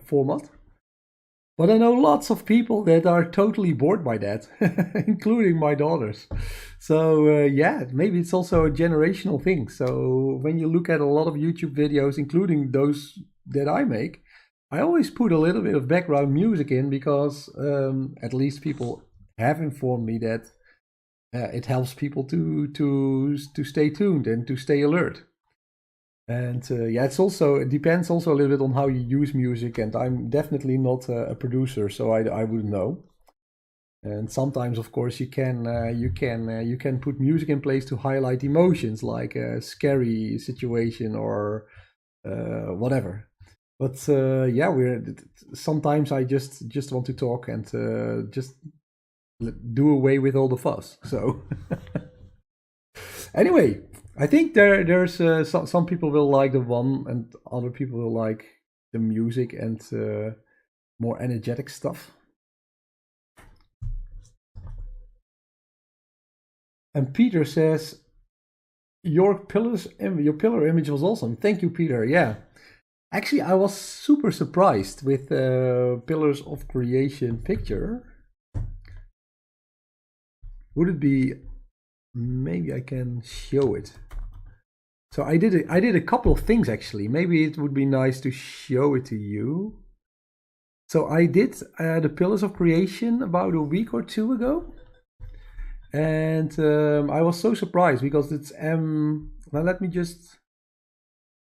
format. But I know lots of people that are totally bored by that, including my daughters. So yeah, maybe it's also a generational thing. So when you look at a lot of YouTube videos, including those that I make, I always put a little bit of background music in because at least people have informed me that it helps people to stay tuned and to stay alert. And yeah, it depends also a little bit on how you use music. And I'm definitely not a producer, so I wouldn't know. And sometimes, of course, you can put music in place to highlight emotions, like a scary situation or whatever. But yeah, sometimes I just want to talk and just do away with all the fuss. So anyway, I think there's some people will like the one, and other people will like the music and more energetic stuff. And Peter says your pillar image was awesome. Thank you, Peter. Yeah, actually, I was super surprised with Pillars of Creation picture. Would it be? Maybe I can show it. So I did a couple of things actually. Maybe it would be nice to show it to you. So I did the Pillars of Creation about a week or two ago, and I was so surprised because it's well, let me just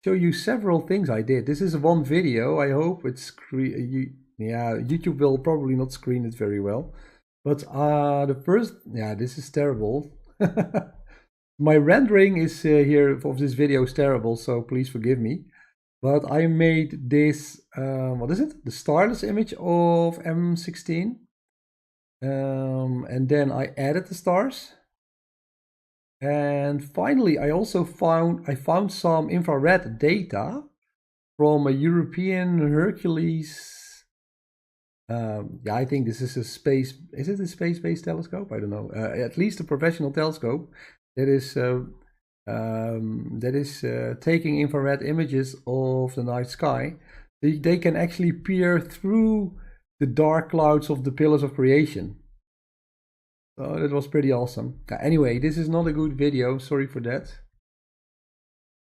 show you several things I did. This is one video. I hope it's yeah, YouTube will probably not screen it very well, but the first, yeah, this is terrible. My rendering is here of this video is terrible, so please forgive me. But I made this, what is it? The starless image of M16. And then I added the stars. And finally, I found some infrared data from a European Hercules. Yeah, I think this is a space. Is it a space-based telescope? I don't know. At least a professional telescope that is taking infrared images of the night sky. They can actually peer through the dark clouds of the Pillars of Creation. So that was pretty awesome. Anyway, this is not a good video. Sorry for that.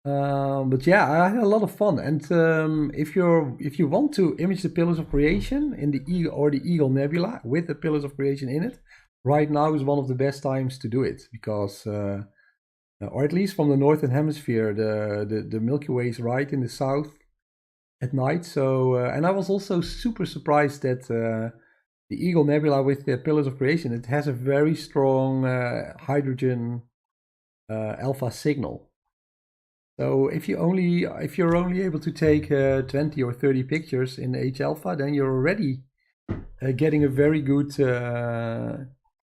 But yeah, I had a lot of fun. And if you want to image the Pillars of Creation in the Eagle Nebula with the Pillars of Creation in it, right now is one of the best times to do it because, or at least from the northern hemisphere, the Milky Way is right in the south at night. So and I was also super surprised that the Eagle Nebula with the Pillars of Creation, it has a very strong hydrogen alpha signal. So if you're only able to take 20 or 30 pictures in H alpha, then you're already getting a very good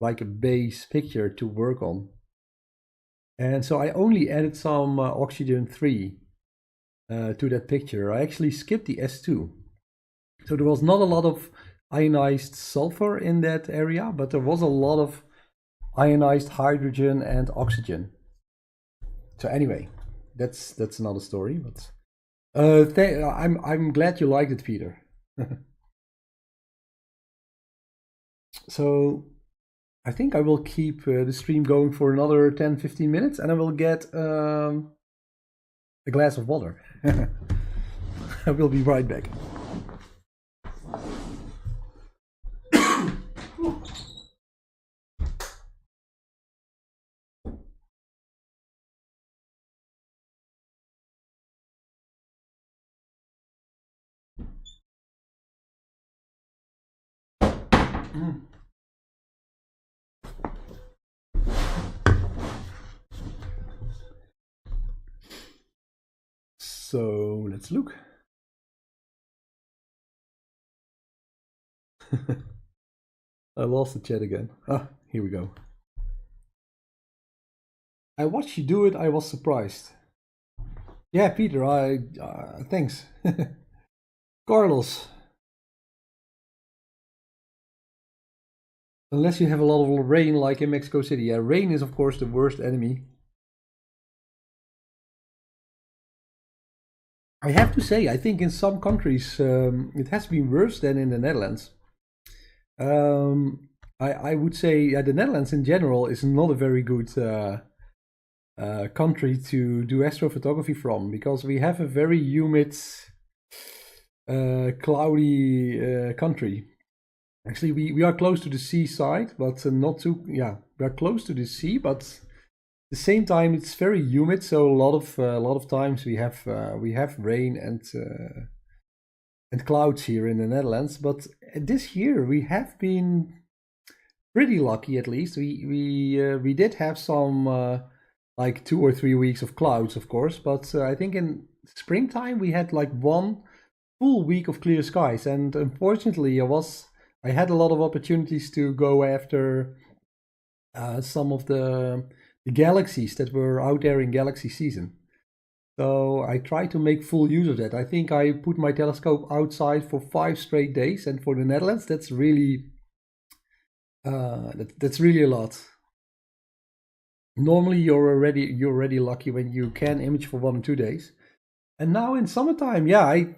like a base picture to work on. And so I only added some oxygen 3 to that picture. I actually skipped the S2. So there was not a lot of ionized sulfur in that area, but there was a lot of ionized hydrogen and oxygen. So anyway, that's another story. But I'm glad you liked it, Peter. So I think I will keep the stream going for another 10-15 minutes, and I will get a glass of water. I will be right back. So let's look. I lost the chat again. Ah, here we go. I watched you do it. I was surprised. Yeah, Peter. Thanks. Carlos. Unless you have a lot of rain, like in Mexico City. Yeah, rain is of course the worst enemy. I have to say, I think in some countries it has been worse than in the Netherlands. I would say the Netherlands in general is not a very good country to do astrophotography from, because we have a very humid, cloudy country. Actually, we are close to the seaside, but not too. Yeah, we are close to the sea, but at the same time it's very humid. So a lot of times we have rain and clouds here in the Netherlands. But this year we have been pretty lucky. At least we did have some like 2 or 3 weeks of clouds, of course. But I think in springtime we had like 1 full week of clear skies, and unfortunately I had a lot of opportunities to go after some of the galaxies that were out there in galaxy season. So I tried to make full use of that. I think I put my telescope outside for 5 straight days, and for the Netherlands, that's really a lot. Normally, you're already lucky when you can image for 1 or 2 days. And now in summertime, yeah, I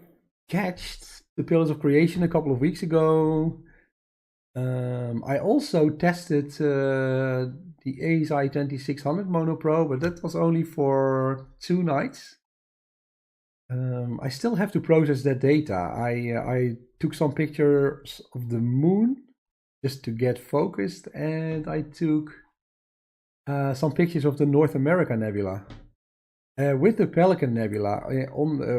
catched the Pillars of Creation a couple of weeks ago. I also tested the ASI 2600 monopro, but that was only for 2 nights. I still have to process that data. I took some pictures of the moon just to get focused, and I took some pictures of the North America Nebula with the Pelican Nebula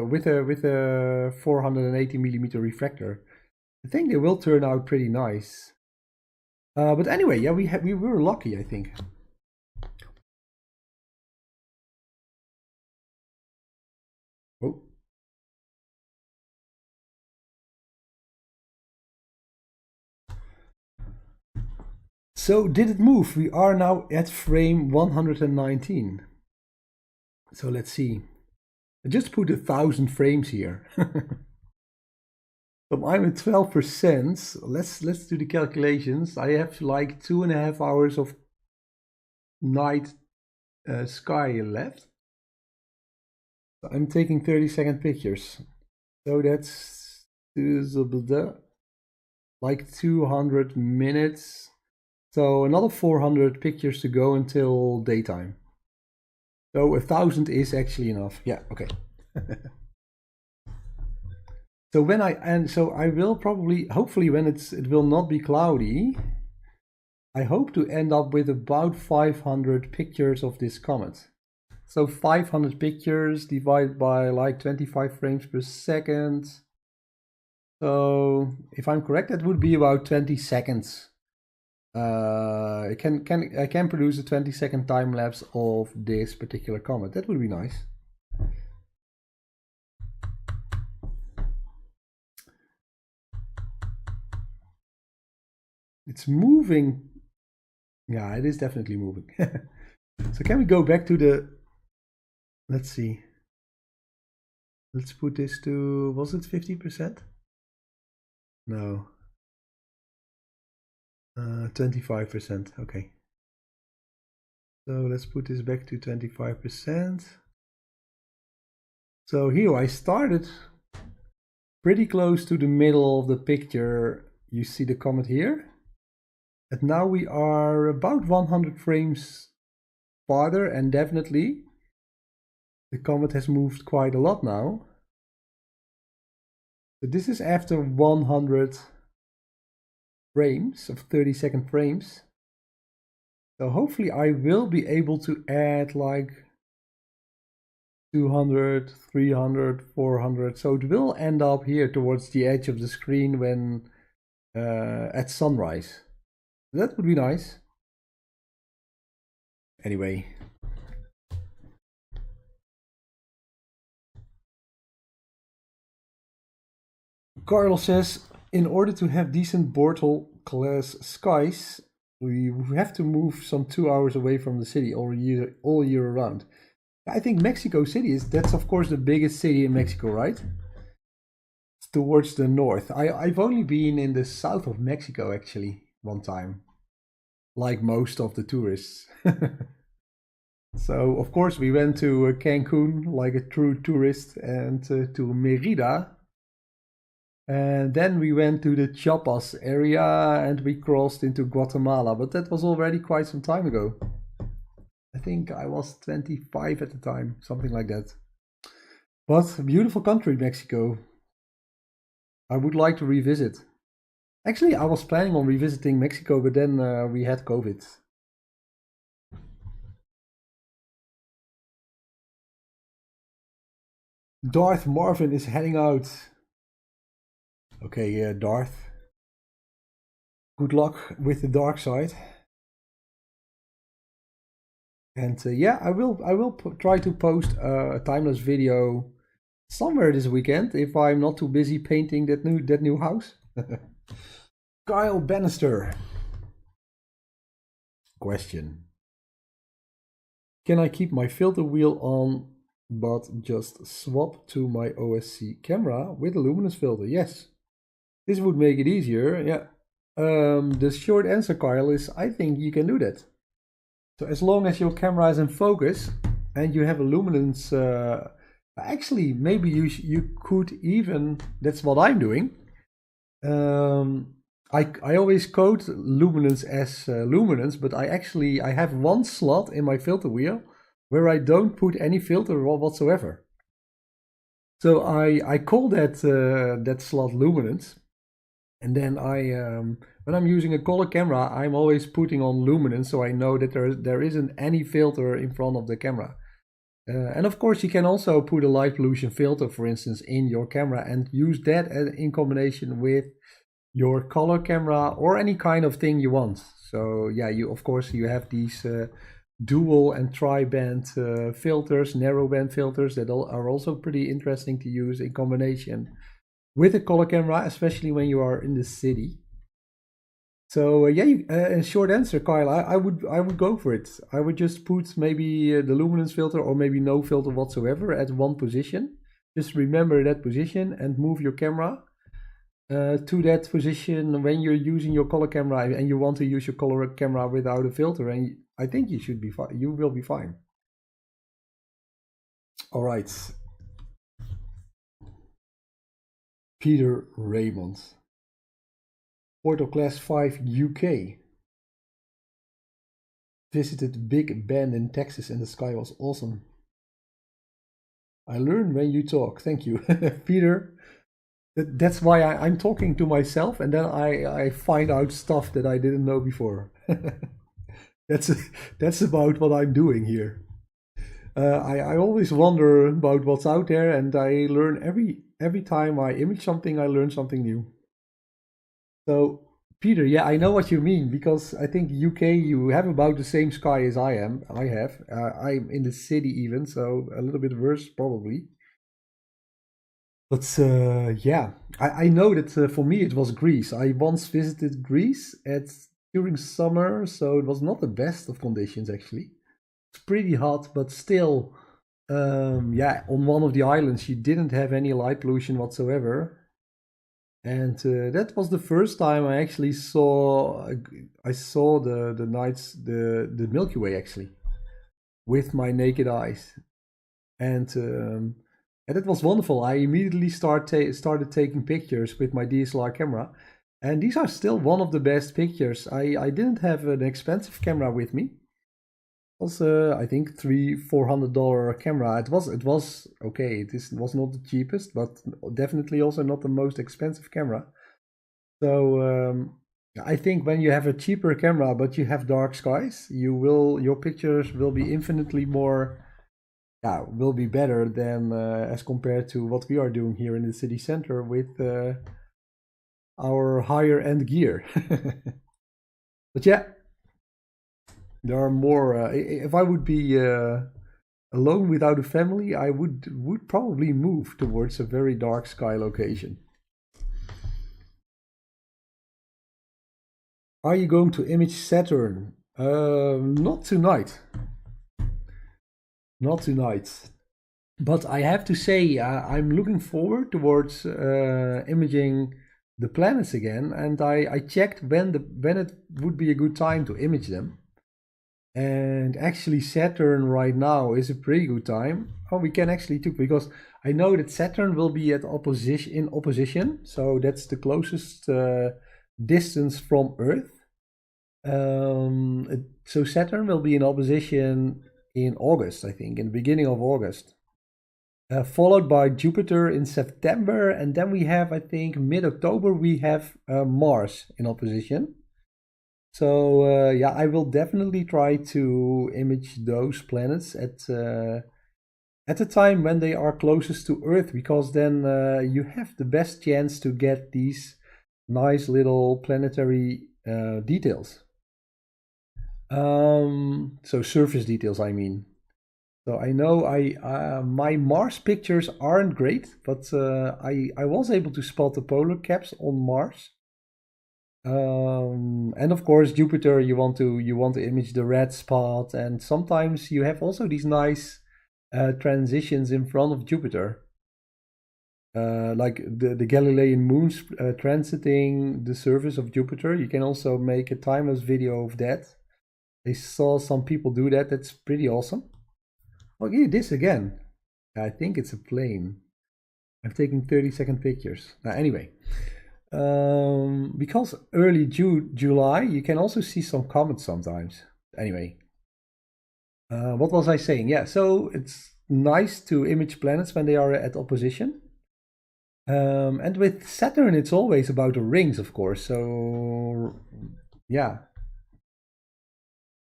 with a 480 millimeter refractor. I think they will turn out pretty nice. But anyway, yeah, we were lucky, I think. Oh. So did it move? We are now at frame 119. So let's see. I just put 1,000 frames here. So I'm at 12%. Let's do the calculations. I have like 2.5 hours of night sky left. So I'm taking 30-second pictures. So that's like 200 minutes. So another 400 pictures to go until daytime. So 1,000 is actually enough. Yeah, okay. So I will probably, hopefully when it will not be cloudy, I hope to end up with about 500 pictures of this comet. So 500 pictures divided by like 25 frames per second. So if I'm correct, that would be about 20 seconds. I can produce a 20-second time lapse of this particular comet. That would be nice. It's moving. Yeah, it is definitely moving. So can we go back to the, let's see. Let's put this to, was it 50%? No. 25%, okay. So let's put this back to 25%. So here I started pretty close to the middle of the picture. You see the comet here. And now we are about 100 frames farther, and definitely the comet has moved quite a lot now. So this is after 100 frames of 30-second frames. So hopefully I will be able to add like 200, 300, 400. So it will end up here towards the edge of the screen when at sunrise. That would be nice. Anyway. Carl says, in order to have decent Bortle class skies, we have to move some 2 hours away from the city all year around. I think Mexico City that's of course the biggest city in Mexico, right? It's towards the north. I've only been in the south of Mexico actually one time, like most of the tourists. So of course we went to Cancun like a true tourist, and to Merida. And then we went to the Chiapas area and we crossed into Guatemala, but that was already quite some time ago. I think I was 25 at the time, something like that. But a beautiful country, Mexico. I would like to revisit. Actually, I was planning on revisiting Mexico, but then we had COVID. Darth Marvin is heading out. Okay, Darth. Good luck with the dark side. And yeah, I will try to post a time-lapse video somewhere this weekend if I'm not too busy painting that new house. Kyle Bannister. Question. Can I keep my filter wheel on but just swap to my OSC camera with a luminance filter? Yes. This would make it easier, yeah. The short answer, Kyle, is I think you can do that. So as long as your camera is in focus and you have a luminance, actually maybe you could even, that's what I'm doing. I always code luminance as luminance, but I have one slot in my filter wheel where I don't put any filter whatsoever. So I call that slot luminance. And then when I'm using a color camera, I'm always putting on luminance, so I know that there isn't any filter in front of the camera. And of course, you can also put a light pollution filter, for instance, in your camera and use that in combination with your color camera or any kind of thing you want. So yeah, you have these dual and tri-band filters, narrow band filters that are also pretty interesting to use in combination with a color camera, especially when you are in the city. So yeah, short answer, Kyle, I would go for it. I would just put maybe the luminance filter or maybe no filter whatsoever at one position. Just remember that position and move your camera to that position when you're using your color camera and you want to use your color camera without a filter, and I think you should be fine. You will be fine. All right. Peter Raymond. Portal Class 5 UK. Visited Big Bend in Texas and the sky was awesome. I learn when you talk. Thank you, Peter. That's why I'm talking to myself, and then I find out stuff that I didn't know before. That's about what I'm doing here. I always wonder about what's out there, and I learn every time I image something, I learn something new. So Peter, yeah, I know what you mean, because I think UK you have about the same sky as I have. I'm in the city even, so a little bit worse probably. But yeah, I know that for me it was Greece. I once visited Greece during summer, so it was not the best of conditions actually. It's pretty hot, but still, yeah, on one of the islands you didn't have any light pollution whatsoever. And that was the first time I actually saw the nights, the Milky Way actually, with my naked eyes. And And it was wonderful. I immediately started taking pictures with my DSLR camera. And these are still one of the best pictures. I didn't have an expensive camera with me. It was I think $300-400 camera. It was okay. It was not the cheapest, but definitely also not the most expensive camera. So I think when you have a cheaper camera but you have dark skies, your pictures will be infinitely more, will be better than as compared to what we are doing here in the city center with our higher end gear. But yeah, there are more. If I would be alone without a family, I would probably move towards a very dark sky location. Are you going to image Saturn? Not tonight. Not tonight. But I have to say, I'm looking forward towards imaging the planets again, and I checked when it would be a good time to image them. And actually Saturn right now is a pretty good time. Oh, we can actually too, because I know that Saturn will be in opposition, so that's the closest distance from Earth. So Saturn will be in opposition in August, I think, in the beginning of August. Followed by Jupiter in September, and then we have, I think, mid-October, we have Mars in opposition. So yeah, I will definitely try to image those planets at the time when they are closest to Earth, because then you have the best chance to get these nice little planetary details. So surface details, I mean. So I know my Mars pictures aren't great, but I was able to spot the polar caps on Mars. And of course Jupiter, you want to image the red spot, and sometimes you have also these nice transitions in front of Jupiter, like the Galilean moons transiting the surface of Jupiter. You can also make a time-lapse video of that. I saw some people do that. That's pretty awesome. I'll give you this again. I think it's a plane. I'm taking 30-second pictures. Anyway. Because early July, you can also see some comets sometimes. Anyway, what was I saying? Yeah, so it's nice to image planets when they are at opposition. And with Saturn, it's always about the rings, of course. So yeah.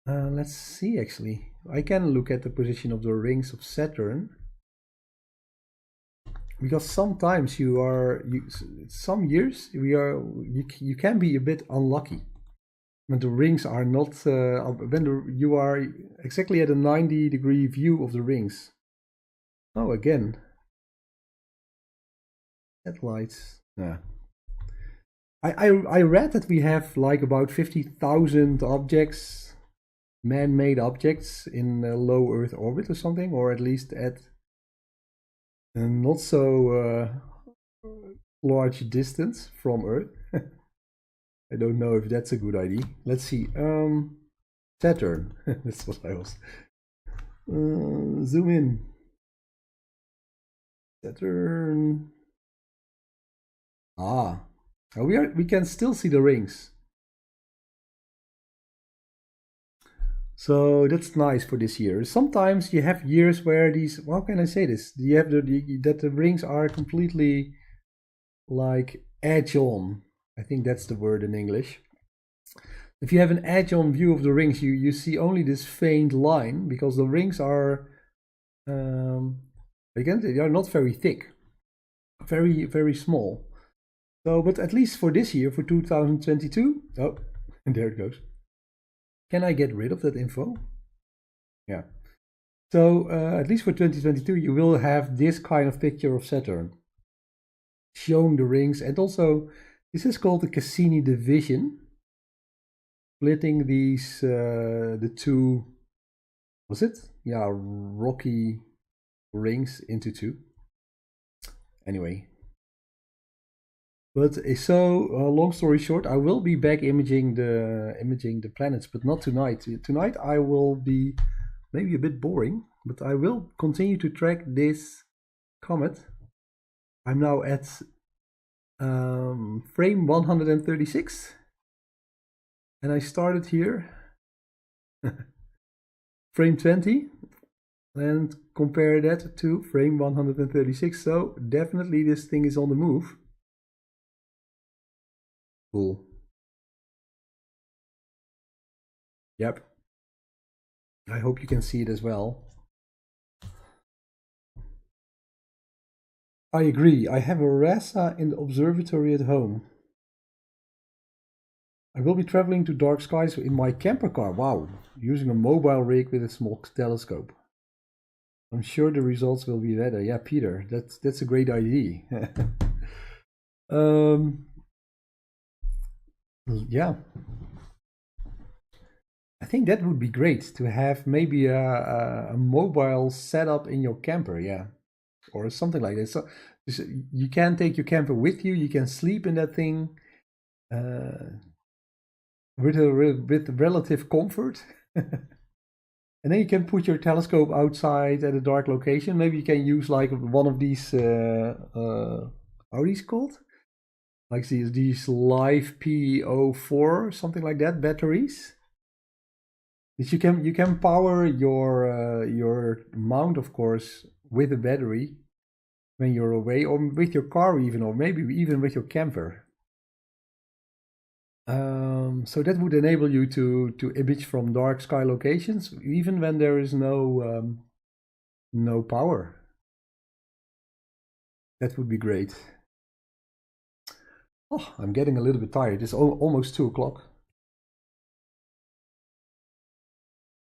Let's see, actually. I can look at the position of the rings of Saturn. Because sometimes some years you can be a bit unlucky when the rings are not you are exactly at a 90-degree view of the rings. Oh, again, headlights. Yeah. I read that we have like about 50,000 objects, man-made objects in low Earth orbit or something, or at least at not so large distance from Earth. I don't know if that's a good idea. Let's see. Saturn. That's what I was. Zoom in. Saturn. We can still see the rings. So that's nice for this year. Sometimes you have years where these, how can I say this? You have that the rings are completely like edge on. I think that's the word in English. If you have an edge on view of the rings, you see only this faint line, because the rings are, again, they are not very thick, very small. So, but at least for this year, for 2022, oh, and there it goes. Can I get rid of that info? Yeah. So at least for 2022, you will have this kind of picture of Saturn, showing the rings, and also this is called the Cassini division, splitting these the two, was it? Yeah, rocky rings into two. Anyway. But so long story short, I will be back imaging the planets, but not tonight. Tonight I will be maybe a bit boring, but I will continue to track this Comet. I'm now at frame 136, and I started here frame 20 and compare that to frame 136. So definitely this thing is on the move. Cool. Yep. I hope you can see it as well. I agree. I have a RASA in the observatory at home. I will be traveling to dark skies in my camper car. Wow, using a mobile rig with a small telescope. I'm sure the results will be better. Yeah, Peter, that's a great idea. Yeah, I think that would be great to have maybe a mobile setup in your camper. Yeah, or something like this. So you can take your camper with you. You can sleep in that thing with relative comfort. And then you can put your telescope outside at a dark location. Maybe you can use like one of these, how are these called? Like these Live P04, something like that, batteries. Which you can power your mount, of course, with a battery when you're away, or with your car even, or maybe even with your camper. So that would enable you to image from dark sky locations, even when there is no power. That would be great. Oh, I'm getting a little bit tired. It's almost 2 o'clock.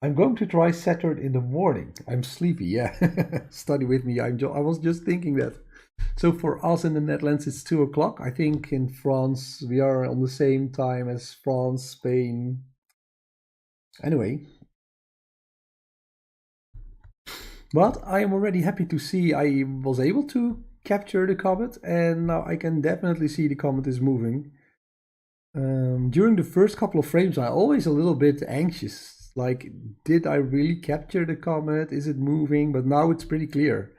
I'm going to try Saturn in the morning. I'm sleepy, yeah. Study with me. I was just thinking that. So for us in the Netherlands, it's 2 o'clock. I think in France, we are on the same time as France, Spain. Anyway. But I am already happy to see I was able to capture the comet, and now I can definitely see the comet is moving. During the first couple of frames, I'm always a little bit anxious. Like, did I really capture the comet? Is it moving? But now it's pretty clear.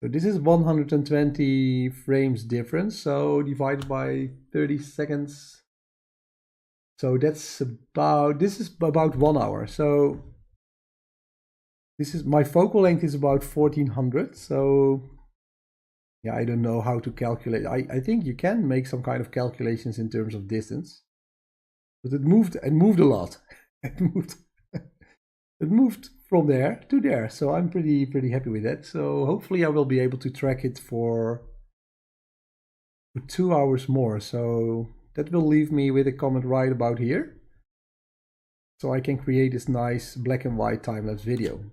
So this is 120 frames difference, so divided by 30 seconds. So this is about 1 hour. So my focal length is about 1400. So yeah, I don't know how to calculate. I think you can make some kind of calculations in terms of distance. But it moved a lot. It moved from there to there, so I'm pretty happy with that. So hopefully I will be able to track it for 2 hours more. So that will leave me with a comet right about here, so I can create this nice black and white time-lapse video.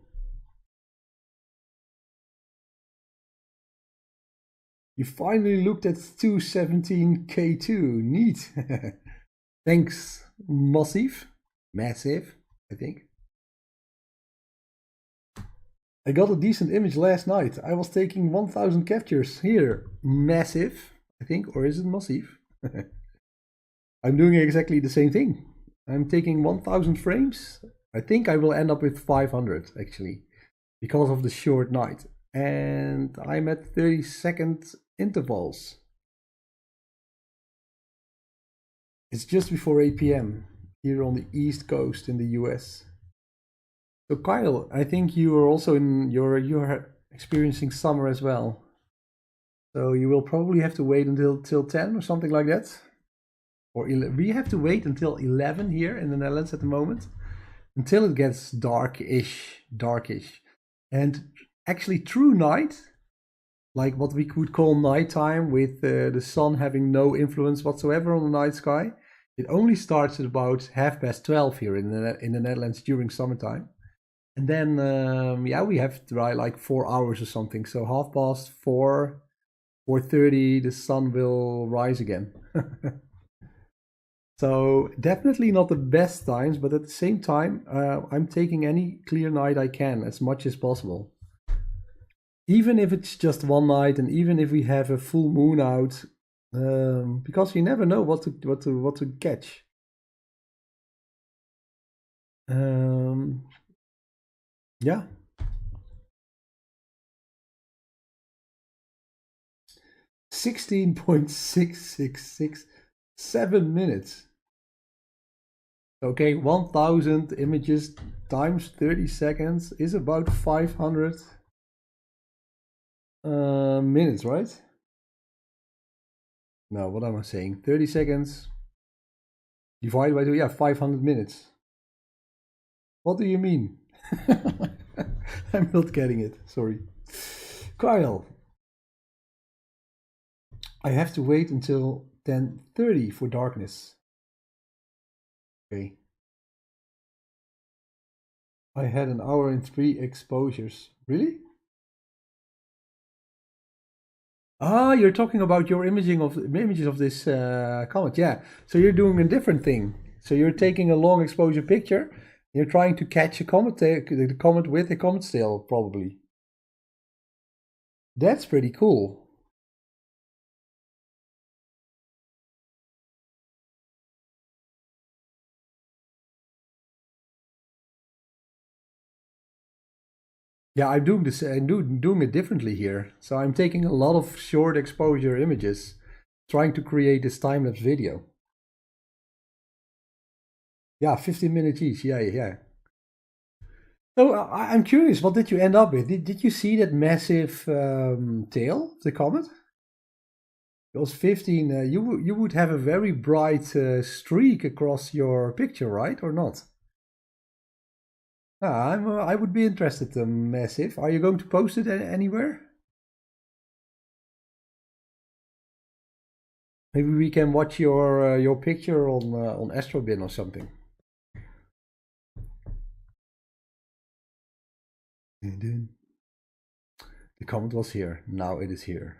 You finally looked at 217 K2. Neat. Thanks, Massive, I think. I got a decent image last night. I was taking 1000 captures here. Massive, I think, or is it Massive? I'm doing exactly the same thing. I'm taking 1000 frames. I think I will end up with 500 actually, because of the short night. And I'm at 30-second intervals. It's just before 8 p.m. here on the East Coast in the US. So Kyle, I think you are also you're experiencing summer as well. So you will probably have to wait till 10 or something like that. Or we have to wait until 11 here in the Netherlands at the moment, until it gets darkish. And actually true night, like what we could call nighttime, with the sun having no influence whatsoever on the night sky, it only starts at about 12:30 here in the Netherlands during summertime. And then, yeah, we have to try like 4 hours or something. So 4:30, 4:30, the sun will rise again. So definitely not the best times, but at the same time, I'm taking any clear night I can as much as possible. Even if it's just one night, and even if we have a full moon out, because you never know what to catch. Yeah. 16.6667 minutes. Okay, 1000 images times 30 seconds is about 500 minutes, right? No, what am I saying? 30 seconds divided by 2, yeah, 500 minutes. What do you mean? I'm not getting it, sorry. Kyle, I have to wait until 10:30 for darkness. Okay. I had an hour and 3 exposures. Really? Ah, you're talking about your images of this comet. Yeah. So you're doing a different thing. So you're taking a long exposure picture. You're trying to catch a comet, the comet with a comet tail, probably. That's pretty cool. Yeah, I'm doing this. I'm doing it differently here. So I'm taking a lot of short exposure images, trying to create this time-lapse video. Yeah, 15 minutes each. Yeah. So I'm curious, what did you end up with? Did you see that massive tail, the comet? It was 15. You would have a very bright streak across your picture, right, or not? I would be interested. Massive. Are you going to post it anywhere? Maybe we can watch your picture on Astrobin or something. The comet was here. Now it is here.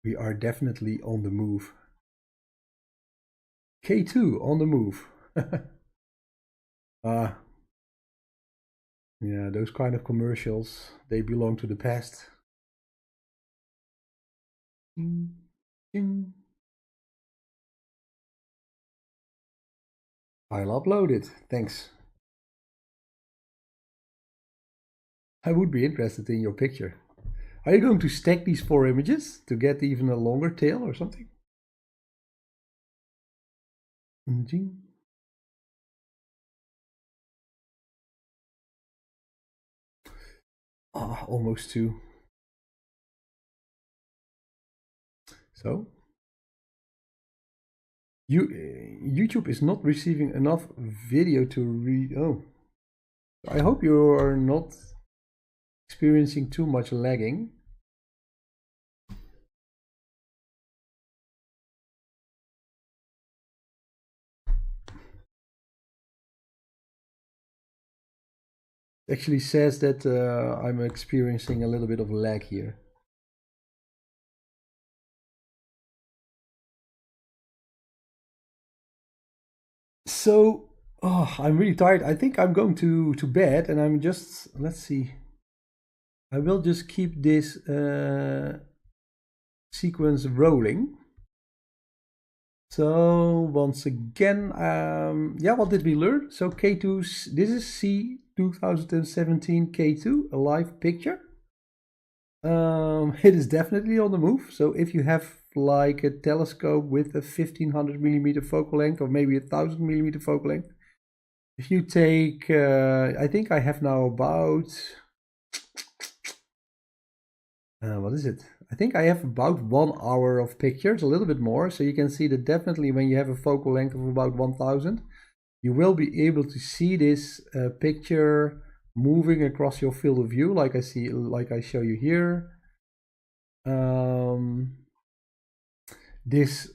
We are definitely on the move. K2 on the move. Yeah, those kind of commercials, they belong to the past. I'll upload it. Thanks. I would be interested in your picture. Are you going to stack these 4 images to get even a longer tail or something? Almost 2. So YouTube is not receiving enough video to read. Oh, I hope you are not experiencing too much lagging. It actually says that I'm experiencing a little bit of lag here. So, I'm really tired. I think I'm going to bed, and I'm just, let's see. I will just keep this sequence rolling. So once again, yeah, what did we learn? So K2, this is C 2017 K2, a live picture. It is definitely on the move. So if you have like a telescope with a 1500 millimeter focal length, or maybe 1000 millimeter focal length, if you take, I think I have now about, what is it? I think I have about 1 hour of pictures, a little bit more. So you can see that definitely when you have a focal length of about 1000, you will be able to see this picture moving across your field of view, like I show you here. This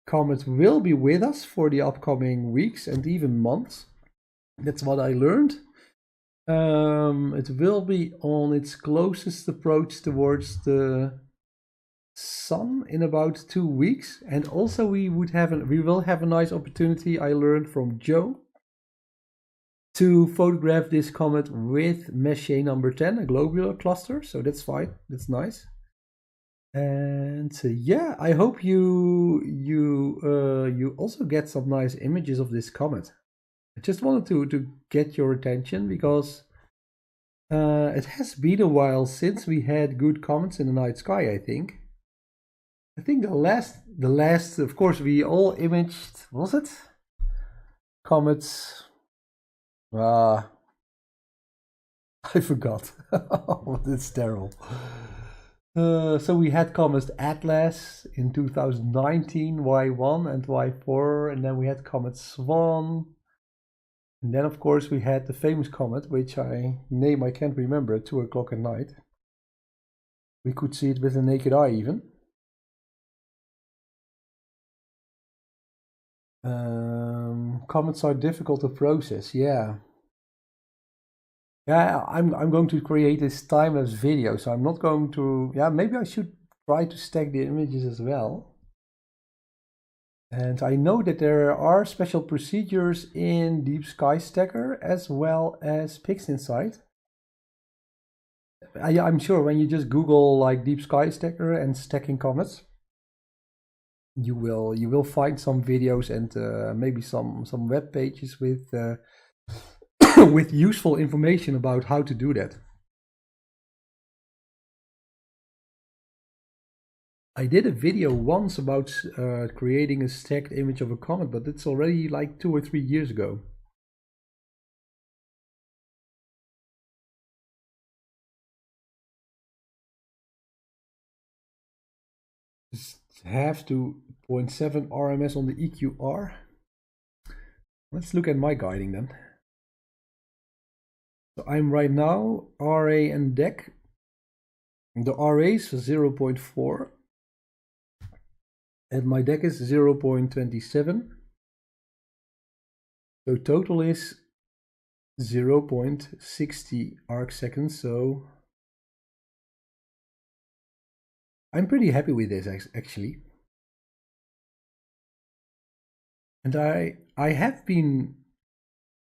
comet will be with us for the upcoming weeks and even months. That's what I learned. It will be on its closest approach towards the sun in about 2 weeks, and also we will have a nice opportunity, I learned from Joe, to photograph this comet with Messier number 10, a globular cluster. So that's fine, that's nice. And yeah, I hope you also get some nice images of this comet. I just wanted to get your attention, because It has been a while since we had good comets in the night sky, I think. I think the last, of course, we all imaged, was it? Comets. I forgot. It's terrible. So we had Comet Atlas in 2019, Y1 and Y4, and then we had Comet Swan. And then, of course, we had the famous comet, which I can't remember, at 2 o'clock at night. We could see it with the naked eye even. Comets are difficult to process, yeah. Yeah, I'm going to create this time-lapse video, so I'm not going to... Yeah, maybe I should try to stack the images as well. And I know that there are special procedures in Deep Sky Stacker as well as PixInsight. I'm sure when you just Google like Deep Sky Stacker and stacking comets, you will find some videos and maybe some web pages with with useful information about how to do that. I did a video once about creating a stacked image of a comet, but it's already like 2 or 3 years ago. Just have to 0.7 RMS on the EQR. Let's look at my guiding then. So I'm right now RA and DEC. The RA is 0.4 and my DEC is 0.27. So total is 0.60 arc seconds. So I'm pretty happy with this actually. And I have been,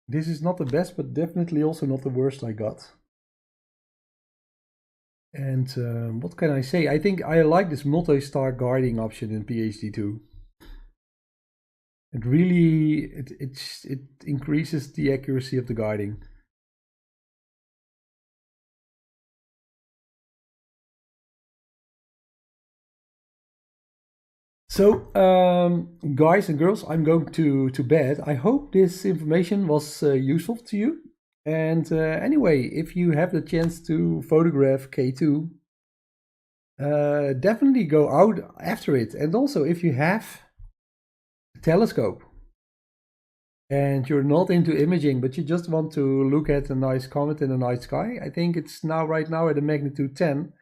this is not the best, but definitely also not the worst I got. And what can I say? I think I like this multi-star guiding option in PhD2. It really, it increases the accuracy of the guiding. So, guys and girls, I'm going to bed. I hope this information was useful to you. And anyway, if you have the chance to photograph K2, definitely go out after it. And also, if you have a telescope and you're not into imaging, but you just want to look at a nice comet in the night sky, I think it's right now at a magnitude 10.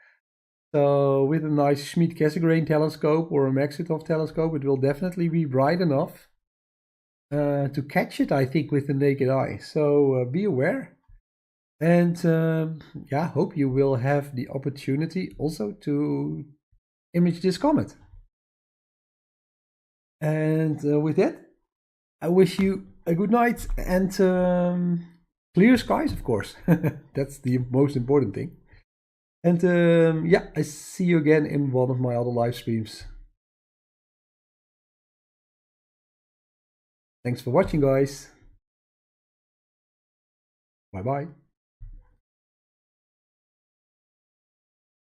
So with a nice Schmidt-Cassegrain telescope or a Maxitov telescope, it will definitely be bright enough to catch it, I think, with the naked eye. So be aware. And yeah, hope you will have the opportunity also to image this comet. And with that, I wish you a good night and clear skies, of course. That's the most important thing. And yeah, I see you again in one of my other live streams. Thanks for watching, guys. Bye-bye.